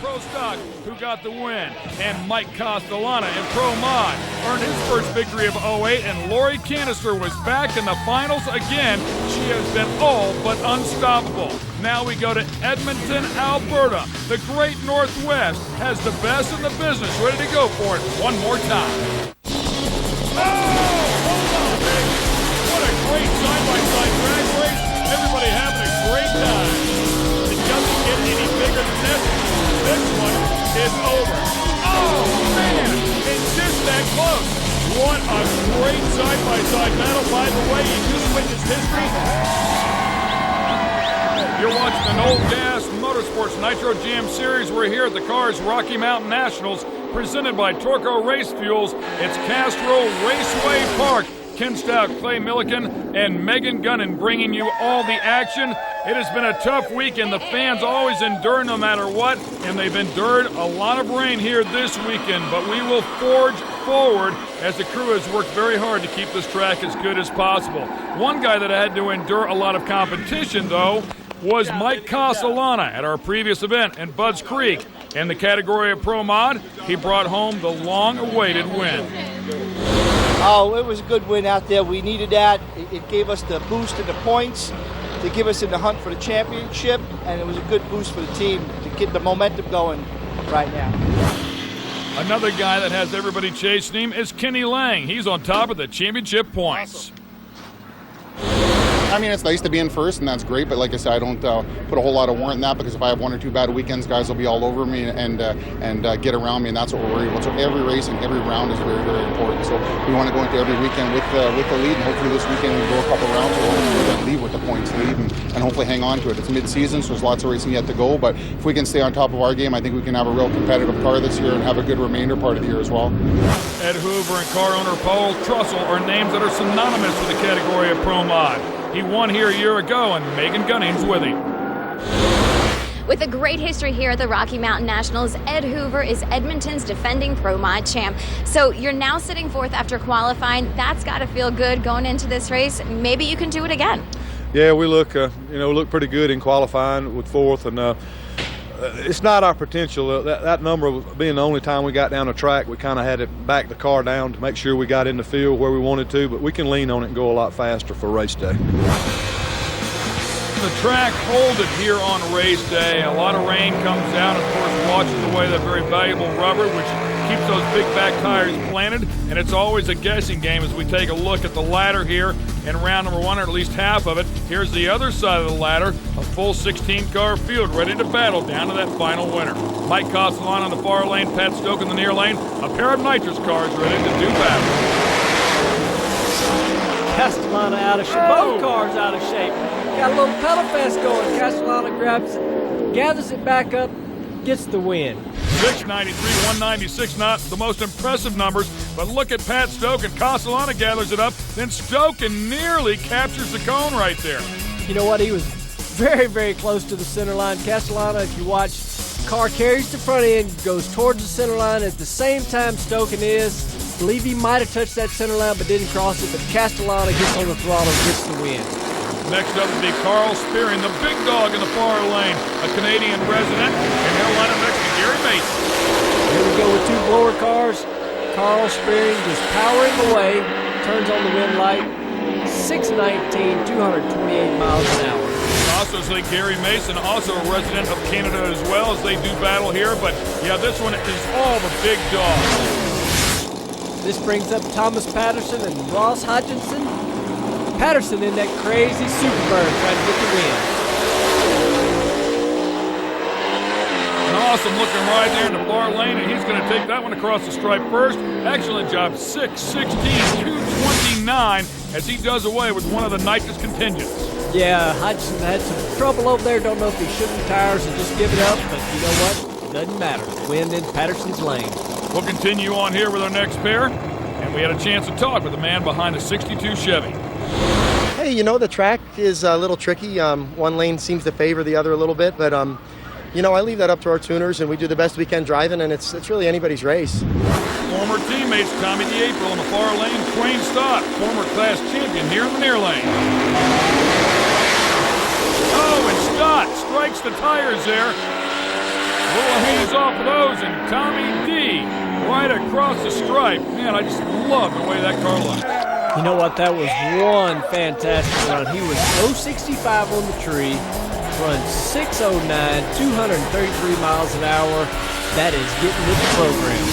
Pro Stock, who got the win. And Mike Castellana in Pro Mod earned his first victory of 08, and Lori Canister was back in the finals again. She has been all but unstoppable. Now we go to Edmonton, Alberta. The great Northwest has the best in the business ready to go for it one more time. Oh, hold on, baby. What a great side-by-side drag race. Everybody having a great time. It doesn't get any bigger than this. This one is over. Oh, man, it's just that close. What a great side-by-side battle. By the way, you just witnessed history. You're watching an Old Gas Motorsports Nitro Jam Series. We're here at the Cars Rocky Mountain Nationals, presented by Torco Race Fuels. It's Castro Raceway Park. Ken Stout, Clay Milliken, and Megan Gunnan bringing you all the action. It has been a tough week, and the fans always endure no matter what, and they've endured a lot of rain here this weekend, but we will forge forward as the crew has worked very hard to keep this track as good as possible. One guy that had to endure a lot of competition, though, was Mike Castellana at our previous event in Budds Creek. In the category of Pro Mod, he brought home the long-awaited win. Oh, it was a good win out there. We needed that. It gave us the boost in the points to give us in the hunt for the championship, and it was a good boost for the team to get the momentum going right now. Another guy that has everybody chasing him is Kenny Lang. He's on top of the championship points. Awesome. I mean, it's nice to be in first, and that's great, but like I said, I don't put a whole lot of warrant in that, because if I have one or two bad weekends, guys will be all over me and get around me, and that's what we're worried about. So every race and every round is very, very important. So we want to go into every weekend with the lead, and hopefully this weekend we go a couple rounds and leave with the points lead and hopefully hang on to it. It's mid-season, so there's lots of racing yet to go, but if we can stay on top of our game, I think we can have a real competitive car this year and have a good remainder part of the year as well. Ed Hoover and car owner Paul Trussell are names that are synonymous with the category of Pro Mod. He won here a year ago, and Megan Gunning's with him. With a great history here at the Rocky Mountain Nationals, Ed Hoover is Edmonton's defending Pro Mod champ. So you're now sitting fourth after qualifying. That's got to feel good going into this race. Maybe you can do it again. Yeah, we look pretty good in qualifying with fourth, and it's not our potential. That number being the only time we got down the track, we kind of had to back the car down to make sure we got in the field where we wanted to, but we can lean on it and go a lot faster for race day. The track hold it here on race day. A lot of rain comes down, of course, washes away that very valuable rubber, which keeps those big back tires planted, and it's always a guessing game as we take a look at the ladder here in round number one, or at least half of it. Here's the other side of the ladder, a full 16-car field ready to battle down to that final winner. Mike Castellana on the far lane, Pat Stoke in the near lane, a pair of nitrous cars ready to do battle. Castellana out of shape, both cars out of shape. Got a little pedal fest going. Castellana grabs it, gathers it back up, gets the win. 693, 196, not the most impressive numbers, but look at Pat Stoke, and Castellana gathers it up, then Stoke and nearly captures the cone right there. You know what? He was very, very close to the center line. Castellana, if you watch, car carries the front end, goes towards the center line at the same time Stoke is. I believe he might have touched that center line but didn't cross it, but Castellana gets on the throttle and gets the win. Next up will be Carl Spearing, the big dog in the far lane, a Canadian resident, and he'll line up next to Gary Mason. Here we go with two blower cars. Carl Spearing just powering away, turns on the wind light, 619, 228 miles an hour. Also see Gary Mason, also a resident of Canada as well, as they do battle here, but yeah, this one is all the big dogs. This brings up Thomas Patterson and Ross Hutchinson. Patterson in that crazy Superbird trying to get the win. An awesome looking ride there in the far lane, and he's going to take that one across the stripe first. Excellent job, 616, 229, as he does away with one of the nitrous contingents. Yeah, Hutchinson had some trouble over there. Don't know if he shook the tires and just give it up, but you know what? Doesn't matter. Win in Patterson's lane. We'll continue on here with our next pair, and we had a chance to talk with the man behind the 62 Chevy. Hey, you know, the track is a little tricky. One lane seems to favor the other a little bit, but you know, I leave that up to our tuners, and we do the best we can driving, and it's really anybody's race. Former teammates Tommy DeApril in the far lane, Quayne Stott, former class champion here in the near lane. Oh, and Stott strikes the tires there. Little haze off of those, and Tommy D right across the stripe. Man, I just love the way that car looked. You know what? That was one fantastic run. He was 065 on the tree, run 609, 233 miles an hour. That is getting with the program.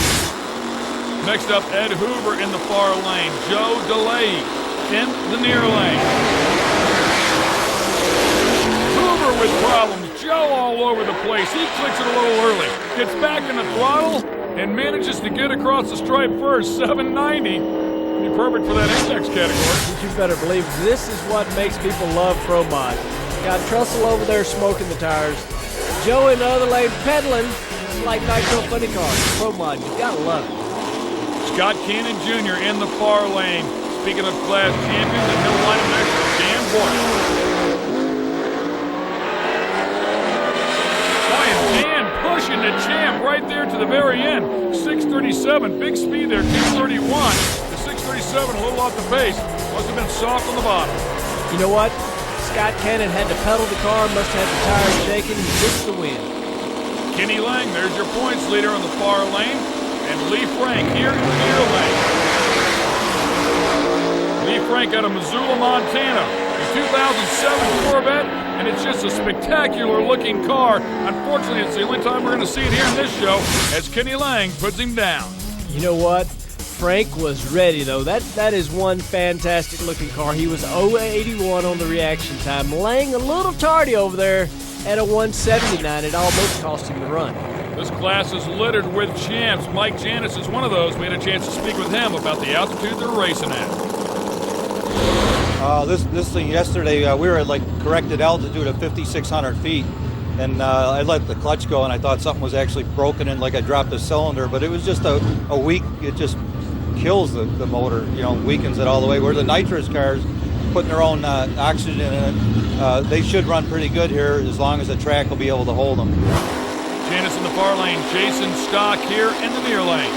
Next up, Ed Hoover in the far lane. Joe DeLay in the near lane. Hoover with problems. Joe all over the place. He clicks it a little early. Gets back in the throttle and manages to get across the stripe first. 790. Be perfect for that index category. You better believe this is what makes people love Pro Mod. Got Trussell over there smoking the tires. Joe in the other lane pedaling. It's like Nitro Funny Cars. Pro Mod, you gotta love it. Scott Cannon Jr. in the far lane. Speaking of class champions, and he'll line up next to Dan Boyle. Boy, and Dan pushing the champ right there to the very end. 637, big speed there, 231. The 637 a little off the pace. Must have been soft on the bottom. You know what? Scott Cannon had to pedal the car, must have the tires shaking. He gets the win. Kenny Lang, there's your points leader on the far lane. And Lee Frank here in the near lane. Lee Frank out of Missoula, Montana. A 2007 Corvette, and it's just a spectacular looking car. Unfortunately, it's the only time we're going to see it here in this show as Kenny Lang puts him down. You know what? Frank was ready, though. That is one fantastic looking car. He was 0.81 on the reaction time. Lang a little tardy over there at a 179. It almost cost him the run. This class is littered with champs. Mike Janis is one of those. We had a chance to speak with him about the altitude they're racing at. This thing yesterday, we were at like corrected altitude of 5,600 feet, and I let the clutch go, and I thought something was actually broken, and like I dropped the cylinder, but it was just a weak. It just kills the motor, weakens it all the way. Where the nitrous cars, putting their own oxygen in it, they should run pretty good here as long as the track will be able to hold them. Janis in the far lane, Jason Sotck here in the near lane.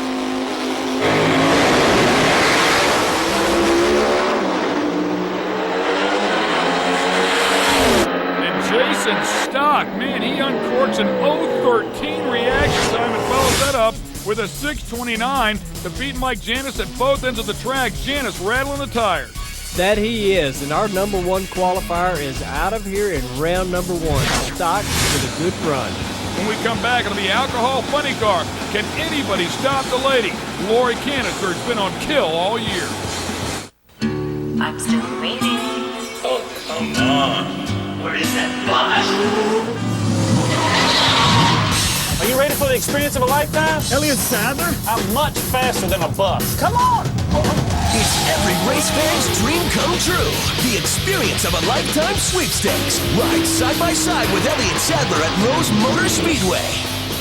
And Jason Sotck, man, he uncorks an 0.13 reaction time and follows that up with a 6:29 to beat Mike Janis at both ends of the track. Janis rattling the tires. That he is, and our number one qualifier is out of here in round number one. Sotck with a good run. When we come back, it'll be Alcohol Funny Car. Can anybody stop the lady? Lori Canister has been on kill all year. I'm still waiting. Oh, come on. Where is that bus? Are you ready for the experience of a lifetime? Elliott Sadler? I'm much faster than a bus. Come on! It's every race fan's dream come true. The experience of a lifetime sweepstakes. Ride side by side with Elliott Sadler at Lowe's Motor Speedway.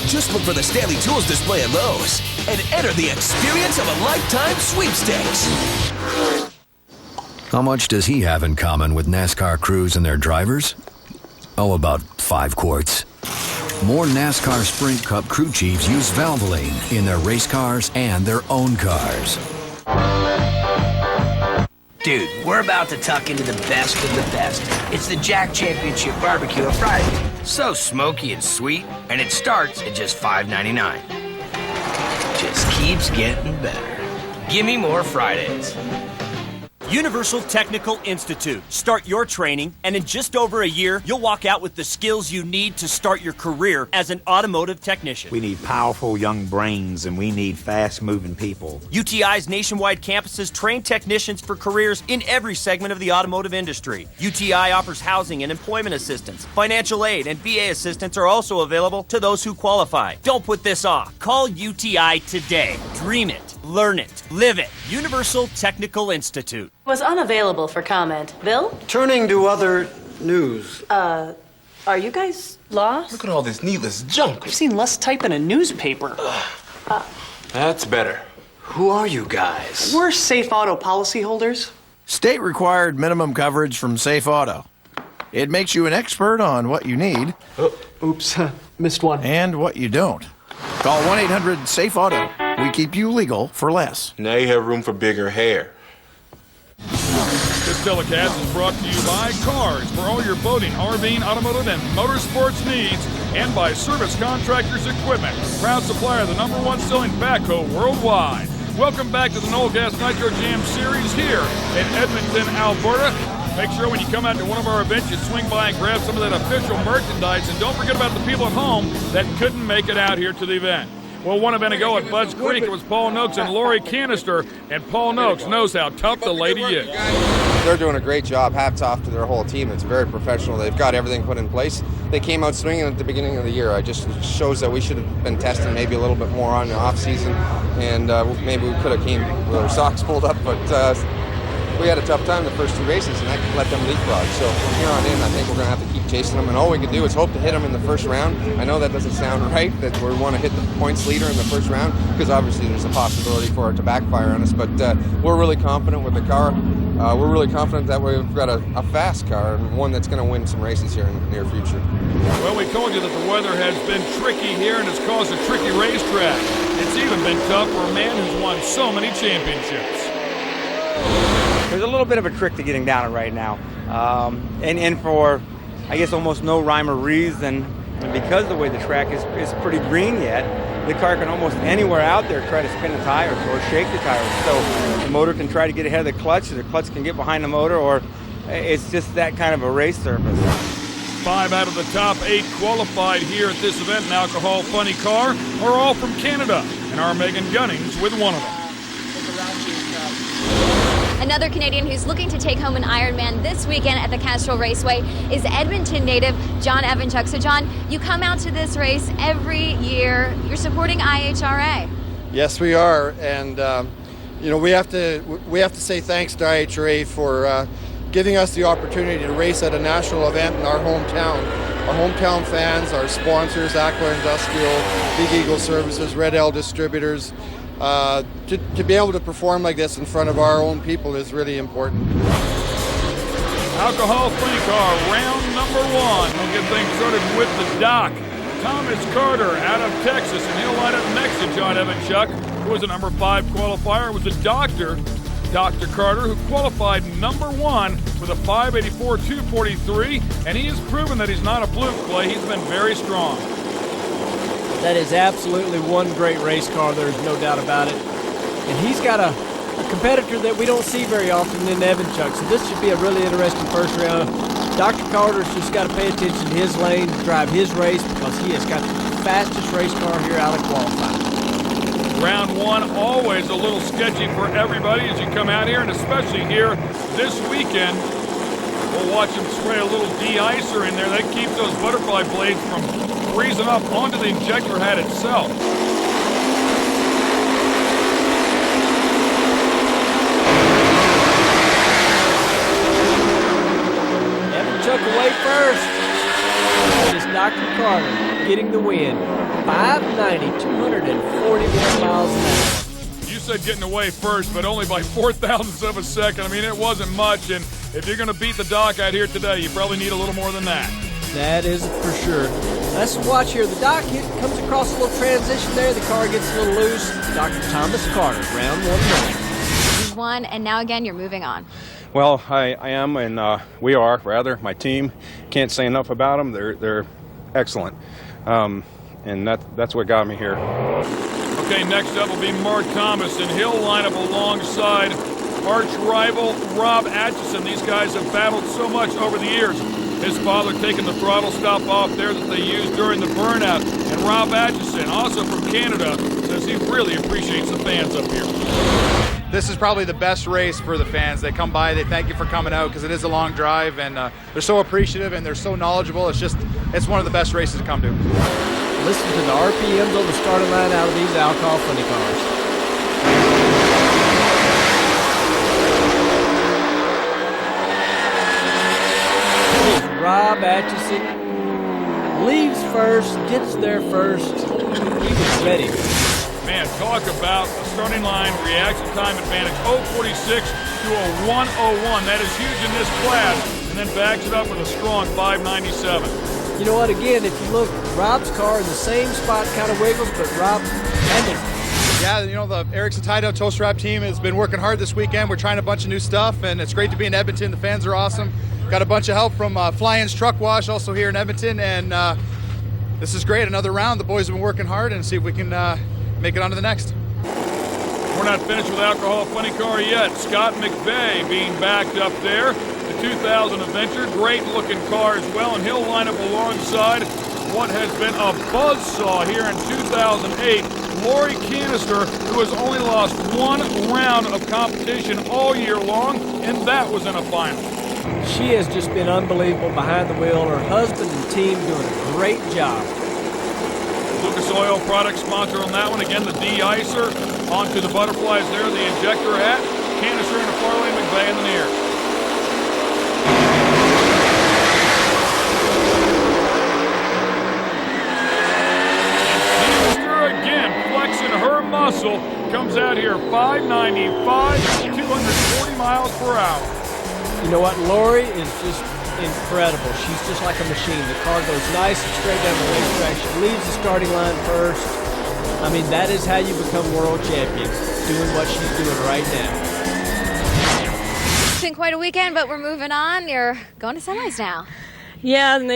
Just look for the Stanley Tools display at Lowe's and enter the experience of a lifetime sweepstakes. How much does he have in common with NASCAR crews and their drivers? Oh, about 5 quarts. More NASCAR Sprint Cup crew chiefs use Valvoline in their race cars and their own cars. Dude, we're about to tuck into the best of the best. It's the Jack Championship Barbecue on Friday. So smoky and sweet, and it starts at just $5.99. Just keeps getting better. Give me more Fridays. Universal Technical Institute. Start your training, and in just over a year, you'll walk out with the skills you need to start your career as an automotive technician. We need powerful young brains, and we need fast-moving people. UTI's nationwide campuses train technicians for careers in every segment of the automotive industry. UTI offers housing and employment assistance. Financial aid and BA assistance are also available to those who qualify. Don't put this off. Call UTI today. Dream it. Learn it. Live it. Universal Technical Institute. Was unavailable for comment. Bill? Turning to other news. Are you guys lost? Look at all this needless junk. I've seen less type in a newspaper. That's better. Who are you guys? We're Safe Auto policyholders. State-required minimum coverage from Safe Auto. It makes you an expert on what you need. Oops, missed one. And what you don't. Call 1-800-SAFE-AUTO. We keep you legal for less. Now you have room for bigger hair. This telecast is brought to you by Cars. For all your boating, RVing, automotive, and motorsports needs, and by Service Contractors Equipment, proud supplier of the #1 selling backhoe worldwide. Welcome back to the Noel Gas Nitro Jam Series here in Edmonton, Alberta. Make sure when you come out to one of our events, you swing by and grab some of that official merchandise. And don't forget about the people at home that couldn't make it out here to the event. Well, one event ago at Budds Creek, it was Paul Noakes and Lori Canister, and Paul Noakes knows how tough the lady is. They're doing a great job. Hats off to their whole team. It's very professional. They've got everything put in place. They came out swinging at the beginning of the year. It just shows that we should have been testing maybe a little bit more on the off season, and maybe we could have came with our socks pulled up, but we had a tough time the first 2 races, and I let them leapfrog. So from here on in, I think we're going to have to keep chasing them, and all we can do is hope to hit them in the first round. I know that doesn't sound right, that we want to hit the points leader in the first round, because obviously there's a possibility for it to backfire on us, but we're really confident with the car. We're really confident that we've got a fast car and one that's going to win some races here in the near future. Well, we told you that the weather has been tricky here and has caused a tricky racetrack. It's even been tough for a man who's won so many championships. There's a little bit of a trick to getting down it right now. And for, I guess, almost no rhyme or reason, and because the way the track is pretty green yet, the car can almost anywhere out there try to spin the tires or shake the tires. So the motor can try to get ahead of the clutch can get behind the motor, or it's just that kind of a race surface. 5 out of the top 8 qualified here at this event in Alcohol Funny Car are all from Canada, and our Megan Gunnings with one of them. Another Canadian who's looking to take home an Ironman this weekend at the Castrol Raceway is Edmonton native John Evanchuk. So John, you come out to this race every year. You're supporting IHRA. Yes, we are, and we have to say thanks to IHRA for giving us the opportunity to race at a national event in our hometown. Our hometown fans, our sponsors, Aqua Industrial, Big Eagle Services, Red L Distributors. To be able to perform like this in front of our own people is really important. Alcohol Funny Car, round number 1. We'll get things started with the doc. Thomas Carter out of Texas, and he'll line up next to John Evanchuk, who was a number 5 qualifier. It was a Dr. Carter, who qualified number 1 with a 584.243, and he has proven that he's not a fluke play. He's been very strong. That is absolutely one great race car. There's no doubt about it. And he's got a competitor that we don't see very often in Evanchuk. So this should be a really interesting first round. Dr. Carter's just got to pay attention to his lane, drive his race, because he has got the fastest race car here out of qualifying. Round 1, always a little sketchy for everybody as you come out here, and especially here this weekend. We'll watch him spray a little de-icer in there. That keeps those butterfly blades from freezing up onto the injector hat itself. Evanchuk away first. It is Dr. Carter getting the win. 590, 241 miles an hour. You said getting away first, but only by 4,000ths of a second. I mean, it wasn't much, and if you're going to beat the Doc out here today, you probably need a little more than that. That is for sure. Let's watch here. The Doc comes across a little transition there. The car gets a little loose. Dr. Thomas Carter, round 1. You've won, and now again you're moving on. Well, I am, and we are, rather. My team, can't say enough about them. They're excellent, and that's what got me here. Okay, next up will be Mark Thomas, and he'll line up alongside arch rival Rob Atchison. These guys have battled so much over the years. His father taking the throttle stop off there that they used during the burnout. And Rob Atchison, also from Canada, says he really appreciates the fans up here. This is probably the best race for the fans. They come by, they thank you for coming out because it is a long drive, and they're so appreciative and they're so knowledgeable. It's one of the best races to come to. Listen to the RPMs on the starting line out of these Alcohol Funny cars. Rob Atchison leaves first, gets there first. He was ready. Man, talk about a starting line reaction time advantage. 0.46 to a 1:01. That is huge in this class. And then backs it up with a strong 5.97. You know what? Again, if you look, Rob's car in the same spot kind of wiggles, but Rob had to. Yeah, the Ericsson Tideout Toast Wrap team has been working hard this weekend. We're trying a bunch of new stuff, and it's great to be in Edmonton. The fans are awesome. Got a bunch of help from Fly-In's Truck Wash also here in Edmonton, and this is great. Another round. The boys have been working hard, and see if we can make it on to the next. We're not finished with Alcohol Funny Car yet. Scott McVeigh being backed up there. The 2000 Adventure, great looking car as well, and he'll line up alongside what has been a buzzsaw here in 2008. Lori Canister, who has only lost one round of competition all year long, and that was in a final. She has just been unbelievable behind the wheel. Her husband and team doing a great job. Lucas Oil product sponsor on that one. Again, the de-icer onto the butterflies there, the injector hat, Canister in the far lane, McVeigh in the near. Flexing her muscle, comes out here 595, 240 miles per hour. You know what? Lori is just incredible. She's just like a machine. The car goes nice and straight down the racetrack. She leaves the starting line first. I mean, that is how you become world champion, doing what she's doing right now. It's been quite a weekend, but we're moving on. You're going to semis now. Yeah, and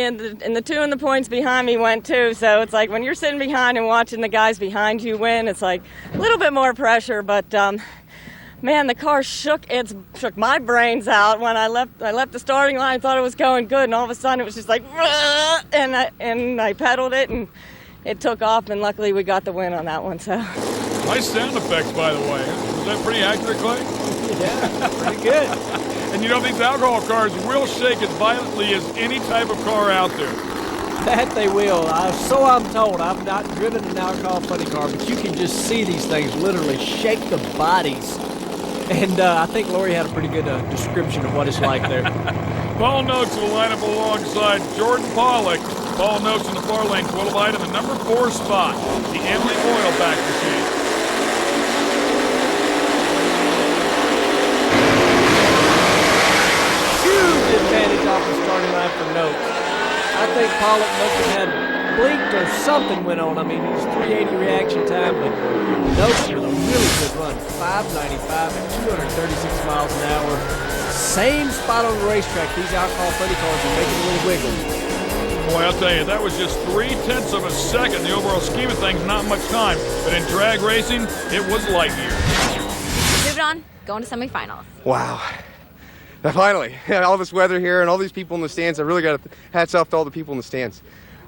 the two in the points behind me went too, so it's like when you're sitting behind and watching the guys behind you win, it's like a little bit more pressure, but man, the car shook my brains out when I left the starting line. Thought it was going good, and all of a sudden it was just like, and I pedaled it, and it took off, and luckily we got the win on that one. So nice sound effects, by the way. Was that pretty accurate, Clay? Yeah, pretty good. And you know, these alcohol cars will shake as violently as any type of car out there. That they will. So I'm told. I've not driven an alcohol funny car, but you can just see these things literally shake the bodies. And I think Lori had a pretty good description of what it's like there. Paul Noakes will line up alongside Jordan Pollock. Paul Noakes in the far lane, qualified in the number 4 spot, the Emily Oil back machine. Huge advantage off the starting line for Noakes. I think Pollock must have had blinked or something went on. I mean, it was 380 reaction time, but Noakes with a really good run, 595 at 236 miles an hour. Same spot on the racetrack. These alcohol funny cars are making a little wiggle. Boy, I'll tell you, that was just 0.3 of a second. The overall scheme of things, not much time. But in drag racing, it was light years. Moving on, going to semifinals. Wow. Now finally, all this weather here and all these people in the stands, I really got to hats off to all the people in the stands.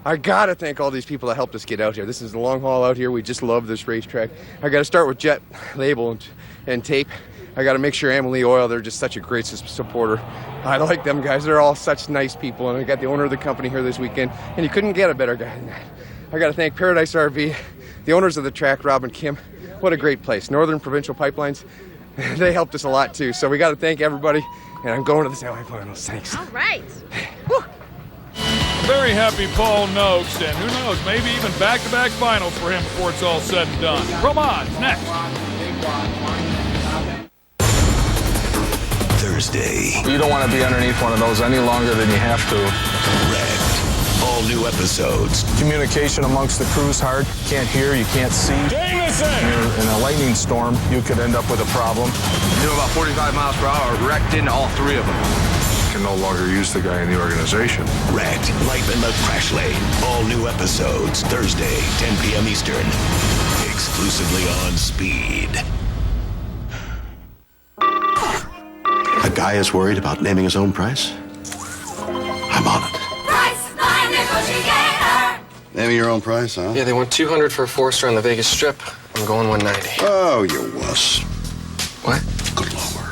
I got to thank all these people that helped us get out here. This is a long haul out here. We just love this racetrack. I got to start with Jet Label and Tape. I got to make sure Emily Oil, they're just such a great supporter. I like them guys. They're all such nice people. And I got the owner of the company here this weekend, and you couldn't get a better guy than that. I got to thank Paradise RV, the owners of the track, Rob and Kim. What a great place. Northern Provincial Pipelines, they helped us a lot too. So we got to thank everybody, and I'm going to the semifinals. Thanks. All right. Very happy Paul Noakes, and who knows, maybe even back-to-back finals for him before it's all said and done. Promods next. Thursday. You don't want to be underneath one of those any longer than you have to. Wrecked. All new episodes. Communication amongst the crew's hard. Can't hear, you can't see. Jameson! In a lightning storm, you could end up with a problem. Doing about 45 miles per hour, wrecked into all 3 of them. Can no longer use the guy in the organization. Wrecked. Life in the Crash Lane. All new episodes. Thursday, 10 p.m. Eastern. Exclusively on Speed. A guy is worried about naming his own price? I'm on it. Price line negotiator. Naming your own price, huh? Yeah, they want $200 for a 4-star on the Vegas Strip. I'm going $190. Oh, you wuss. What? Go lower.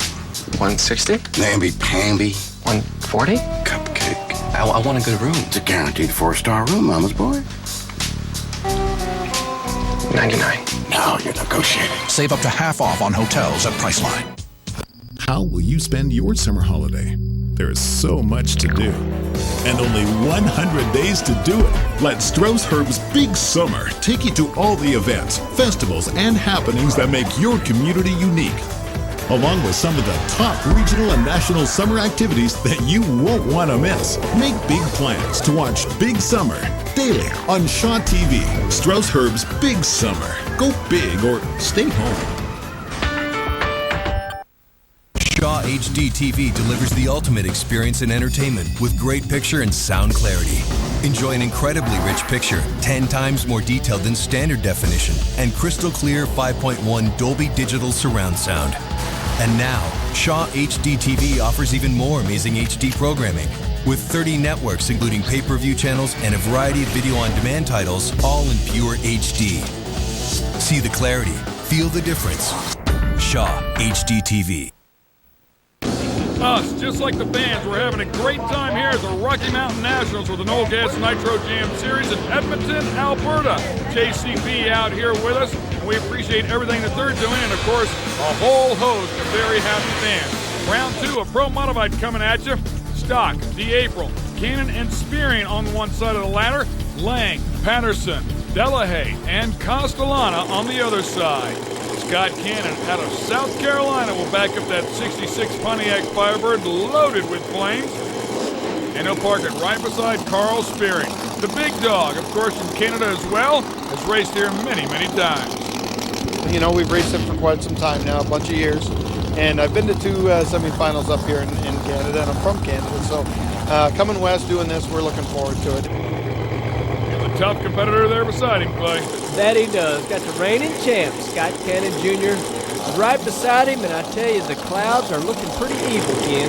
$160? Namby-pamby. $140? Cupcake. I want a good room. It's a guaranteed 4-star room, mama's boy. $99. Now you're negotiating. Save up to half off on hotels at Priceline. How will you spend your summer holiday? There is so much to do, and only 100 days to do it. Let Strauss Herb's Big Summer take you to all the events, festivals, and happenings that make your community unique, along with some of the top regional and national summer activities that you won't want to miss. Make big plans to watch Big Summer daily on Shaw TV. Strauss Herb's Big Summer. Go big or stay home. Shaw HD TV delivers the ultimate experience in entertainment with great picture and sound clarity. Enjoy an incredibly rich picture, 10 times more detailed than standard definition, and crystal clear 5.1 Dolby Digital surround sound. And now, Shaw HD TV offers even more amazing HD programming, with 30 networks including pay-per-view channels and a variety of video-on-demand titles, all in pure HD. See the clarity, feel the difference. Shaw HD TV. Us, just like the fans, we're having a great time here at the Rocky Mountain Nationals with the Noel Gas Nitro Jam Series in Edmonton, Alberta. JCB out here with us, and we appreciate everything that they're doing, and of course, a whole host of very happy fans. Round 2 of Pro Modified coming at you. Sotck, D'April, Cannon and Spearing on one side of the ladder, Lang, Patterson, Delahaye, and Castellana on the other side. Scott Cannon out of South Carolina will back up that 66 Pontiac Firebird loaded with flames. And he'll park it right beside Carl Spearing. The big dog, of course, from Canada as well, has raced here many, many times. You know, we've raced him for quite some time now, a bunch of years. And I've been to 2 semifinals up here in Canada, and I'm from Canada. So coming west doing this, we're looking forward to it. A tough competitor there beside him, Clay. That he does. Got the reigning champ, Scott Cannon Jr., right beside him, and I tell you, the clouds are looking pretty evil, Ken.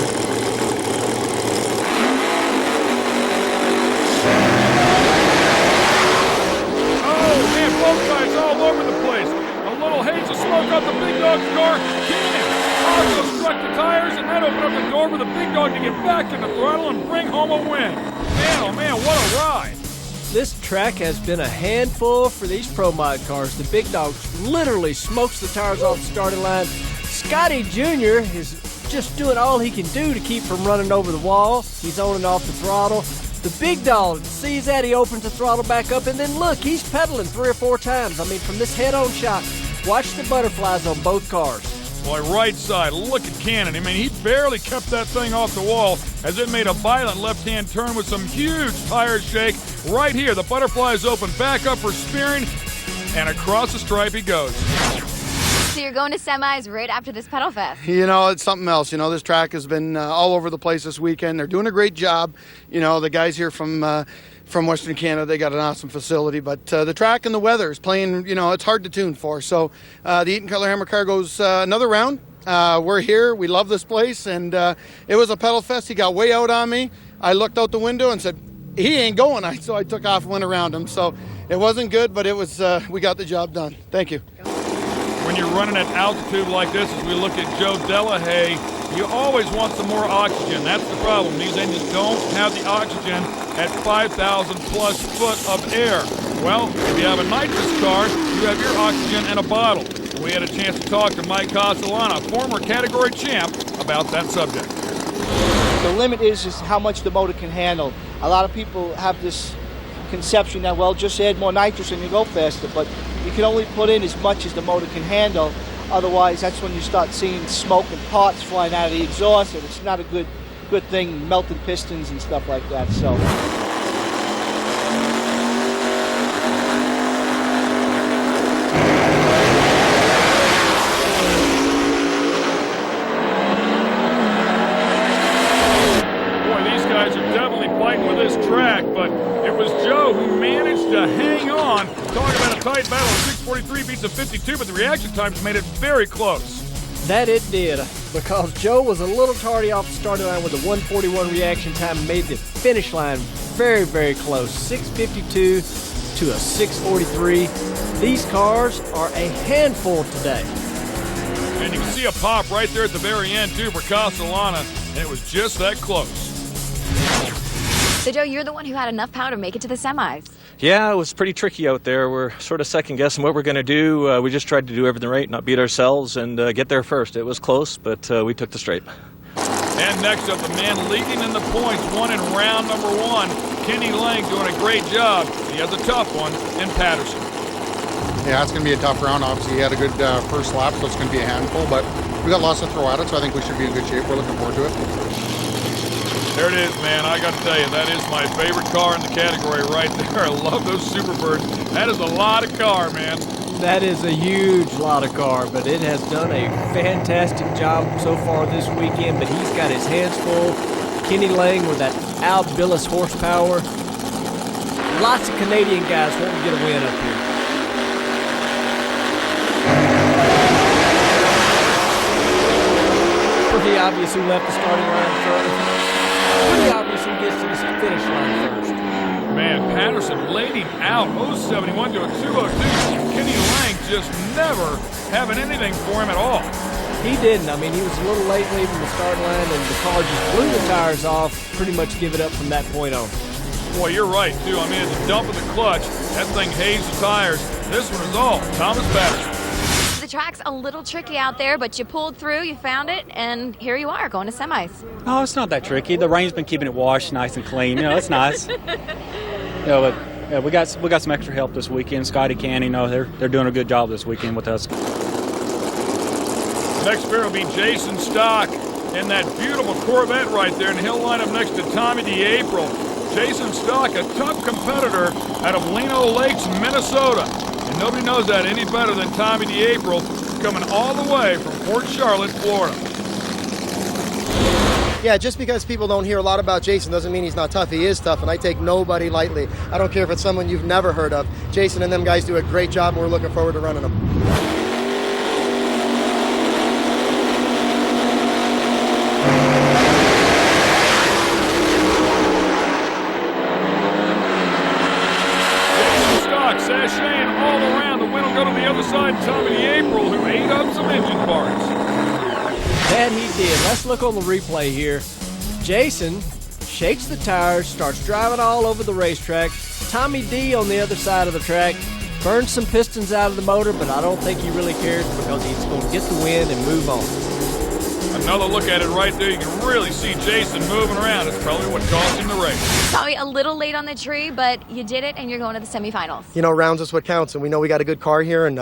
Oh, man, both guys all over the place. A little haze of smoke off the big dog's door. Cannon also struck the tires, and that opened up the door for the big dog to get back in the throttle and bring home a win. Man, oh man, what a ride. This track has been a handful for these Pro Mod cars. The big dog literally smokes the tires off the starting line. Scotty Jr. is just doing all he can do to keep from running over the wall. He's on and off the throttle. The big dog sees that, he opens the throttle back up, and then look, he's pedaling 3 or 4 times. I mean, from this head-on shot, watch the butterflies on both cars. Boy, right side, look at Cannon. I mean, he barely kept that thing off the wall as it made a violent left-hand turn with some huge tire shake. Right here, the butterflies open back up for Spearing, and across the stripe he goes. So you're going to semis right after this pedal fest. You know, it's something else. You know, this track has been all over the place this weekend. They're doing a great job. You know, the guys here from Western Canada, they got an awesome facility. But the track and the weather is playing, you know, it's hard to tune for. So the Eaton Cutler Hammer car goes another round. We're here. We love this place. And it was a pedal fest. He got way out on me. I looked out the window and said, he ain't going. So I took off and went around him. So it wasn't good, but it was. We got the job done. Thank you. When you're running at altitude like this, as we look at Joe Delahaye, you always want some more oxygen. That's the problem. These engines don't have the oxygen at 5,000 plus foot of air. Well, if you have a nitrous car, you have your oxygen in a bottle. We had a chance to talk to Mike Castellana, former category champ, about that subject. The limit is just how much the motor can handle. A lot of people have this conception that, well, just add more nitrous and you go faster, but you can only put in as much as the motor can handle. Otherwise, that's when you start seeing smoke and parts flying out of the exhaust, and it's not a good thing, melted pistons and stuff like that. So. With this track, but it was Joe who managed to hang on. Talking about a tight battle, 6:43 beats a 52, but the reaction times made it very close. That it did, because Joe was a little tardy off the starting line with a 1:41 reaction time, made the finish line very, very close, 6:52 to a 6:43. These cars are a handful today. And you can see a pop right there at the very end, too, for Castellana, and it was just that close. So, Joe, you're the one who had enough power to make it to the semis. Yeah, it was pretty tricky out there. We're sort of second-guessing what we're going to do. We just tried to do everything right, not beat ourselves, and get there first. It was close, but we took the straight. And next up, the man leading in the points, won in round number 1. Kenny Lang doing a great job. He has a tough one in Patterson. Yeah, it's going to be a tough round. Obviously, he had a good first lap, so it's going to be a handful, but we got lots to throw at it, so I think we should be in good shape. We're looking forward to it. There it is, man. I got to tell you, that is my favorite car in the category right there. I love those Superbirds. That is a lot of car, man. That is a huge lot of car, but it has done a fantastic job so far this weekend, but he's got his hands full. Kenny Lang with that Al Billis horsepower. Lots of Canadian guys want to get a win up here. Pretty obvious who left the starting line first. Pretty obvious who gets to the finish line first. Man, Patterson laid him out 071 to a 202. Kenny Lang just never having anything for him at all. He didn't. I mean, he was a little late leaving the start line, and the car just blew the tires off, pretty much give it up from that point on. Boy, you're right, too. I mean, it's a dump of the clutch. That thing hazed the tires. This one is all Thomas Patterson. The track's a little tricky out there, but you pulled through, you found it, and here you are going to semis. Oh, it's not that tricky. The rain's been keeping it washed nice and clean. You know, it's nice. But yeah, we got some extra help this weekend. Scotty, Canny, they're doing a good job this weekend with us. Next pair will be Jason Sotck in that beautiful Corvette right there, and he'll line up next to Tommy DeApril. Jason Sotck, a tough competitor out of Lino Lakes, Minnesota. And nobody knows that any better than Tommy DeApril, coming all the way from Port Charlotte, Florida. Yeah, just because people don't hear a lot about Jason doesn't mean he's not tough. He is tough, and I take nobody lightly. I don't care if it's someone you've never heard of. Jason and them guys do a great job, and we're looking forward to running them. Sashaying all around. The win will go to the other side. Tommy DeApril, who ate up some engine parts. That he did. Let's look on the replay here. Jason shakes the tires, starts driving all over the racetrack. Tommy D on the other side of the track burns some pistons out of the motor, but I don't think he really cares because he's going to get the win and move on. Another look at it right there. You can really see Jason moving around. It's probably what cost him the race. Probably a little late on the tree, but you did it, and you're going to the semifinals. You know, rounds is what counts, and we know we got a good car here, and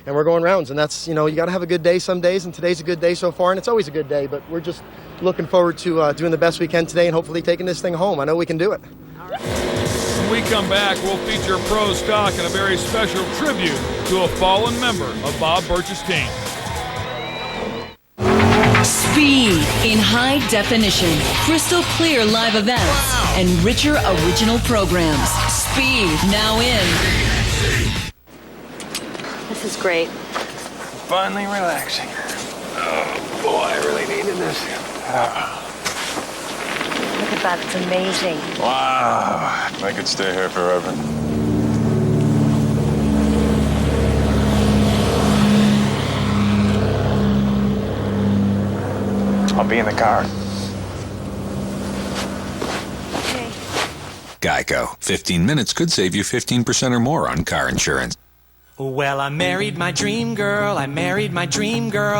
we're going rounds, and that's, you know, you got to have a good day some days, and today's a good day so far, and it's always a good day, but we're just looking forward to doing the best we can today and hopefully taking this thing home. I know we can do it. When we come back, we'll feature Pro Stock and a very special tribute to a fallen member of Bob Birch's team. Speed in high definition, crystal clear live events, and richer original programs. Speed now in. This is great. Finally relaxing. Oh, boy, I really needed this. Look at that, it's amazing. Wow, I could stay here forever. I'll be in the car. Okay. Geico. 15 minutes could save you 15% or more on car insurance. Well, I married my dream girl,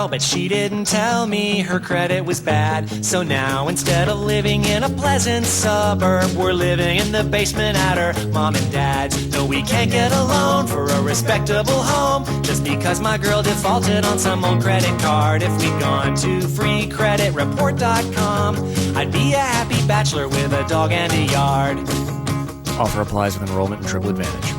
but she didn't tell me her credit was bad. So now instead of living in a pleasant suburb, we're living in the basement at her mom and dad's. No, we can't get a loan for a respectable home just because my girl defaulted on some old credit card. If we'd gone to freecreditreport.com, I'd be a happy bachelor with a dog and a yard. Offer applies with enrollment and Triple Advantage.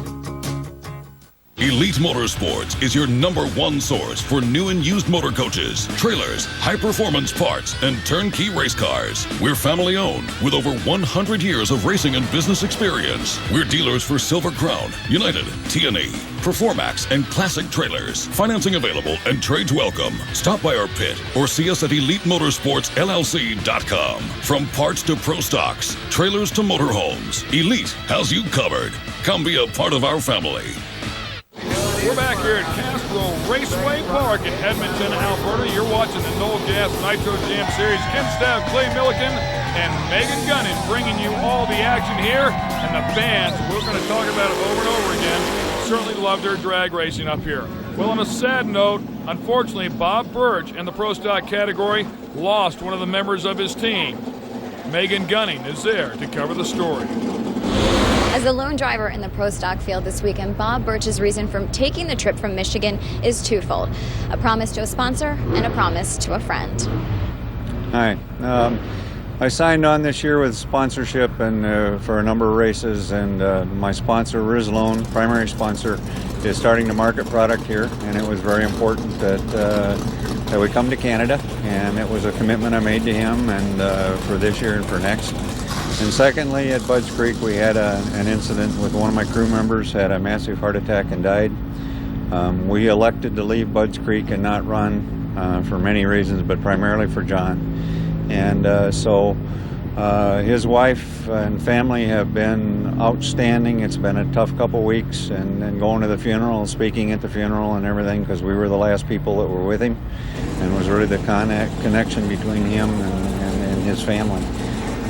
Elite Motorsports is your #1 source for new and used motor coaches, trailers, high-performance parts, and turnkey race cars. We're family-owned with over 100 years of racing and business experience. We're dealers for Silver Crown, United, T&E, Performax, and Classic Trailers. Financing available and trades welcome. Stop by our pit or see us at EliteMotorsportsLLC.com. From parts to pro stocks, trailers to motorhomes, Elite has you covered. Come be a part of our family. We're back here at Castro Raceway Park in Edmonton, Alberta. You're watching the Noel Gas Nitro Jam Series. Kim Staff, Clay Milliken, and Megan Gunning bringing you all the action here. And the fans, we're going to talk about it over and over again, certainly love their drag racing up here. Well, on a sad note, unfortunately, Bob Birch in the Pro Stock category lost one of the members of his team. Megan Gunning is there to cover the story. As a lone driver in the Pro Stock field this weekend, Bob Birch's reason for taking the trip from Michigan is twofold. A promise to a sponsor and a promise to a friend. Hi. I signed on this year with sponsorship and for a number of races, and my sponsor, Rizlone, primary sponsor, is starting to market product here, and it was very important that we come to Canada, and it was a commitment I made to him and for this year and for next. And secondly, at Budds Creek, we had an incident with one of my crew members, had a massive heart attack and died. We elected to leave Budds Creek and not run for many reasons, but primarily for John. And so his wife and family have been outstanding. It's been a tough couple weeks, and going to the funeral, speaking at the funeral and everything, because we were the last people that were with him, and was really the connection between him and his family.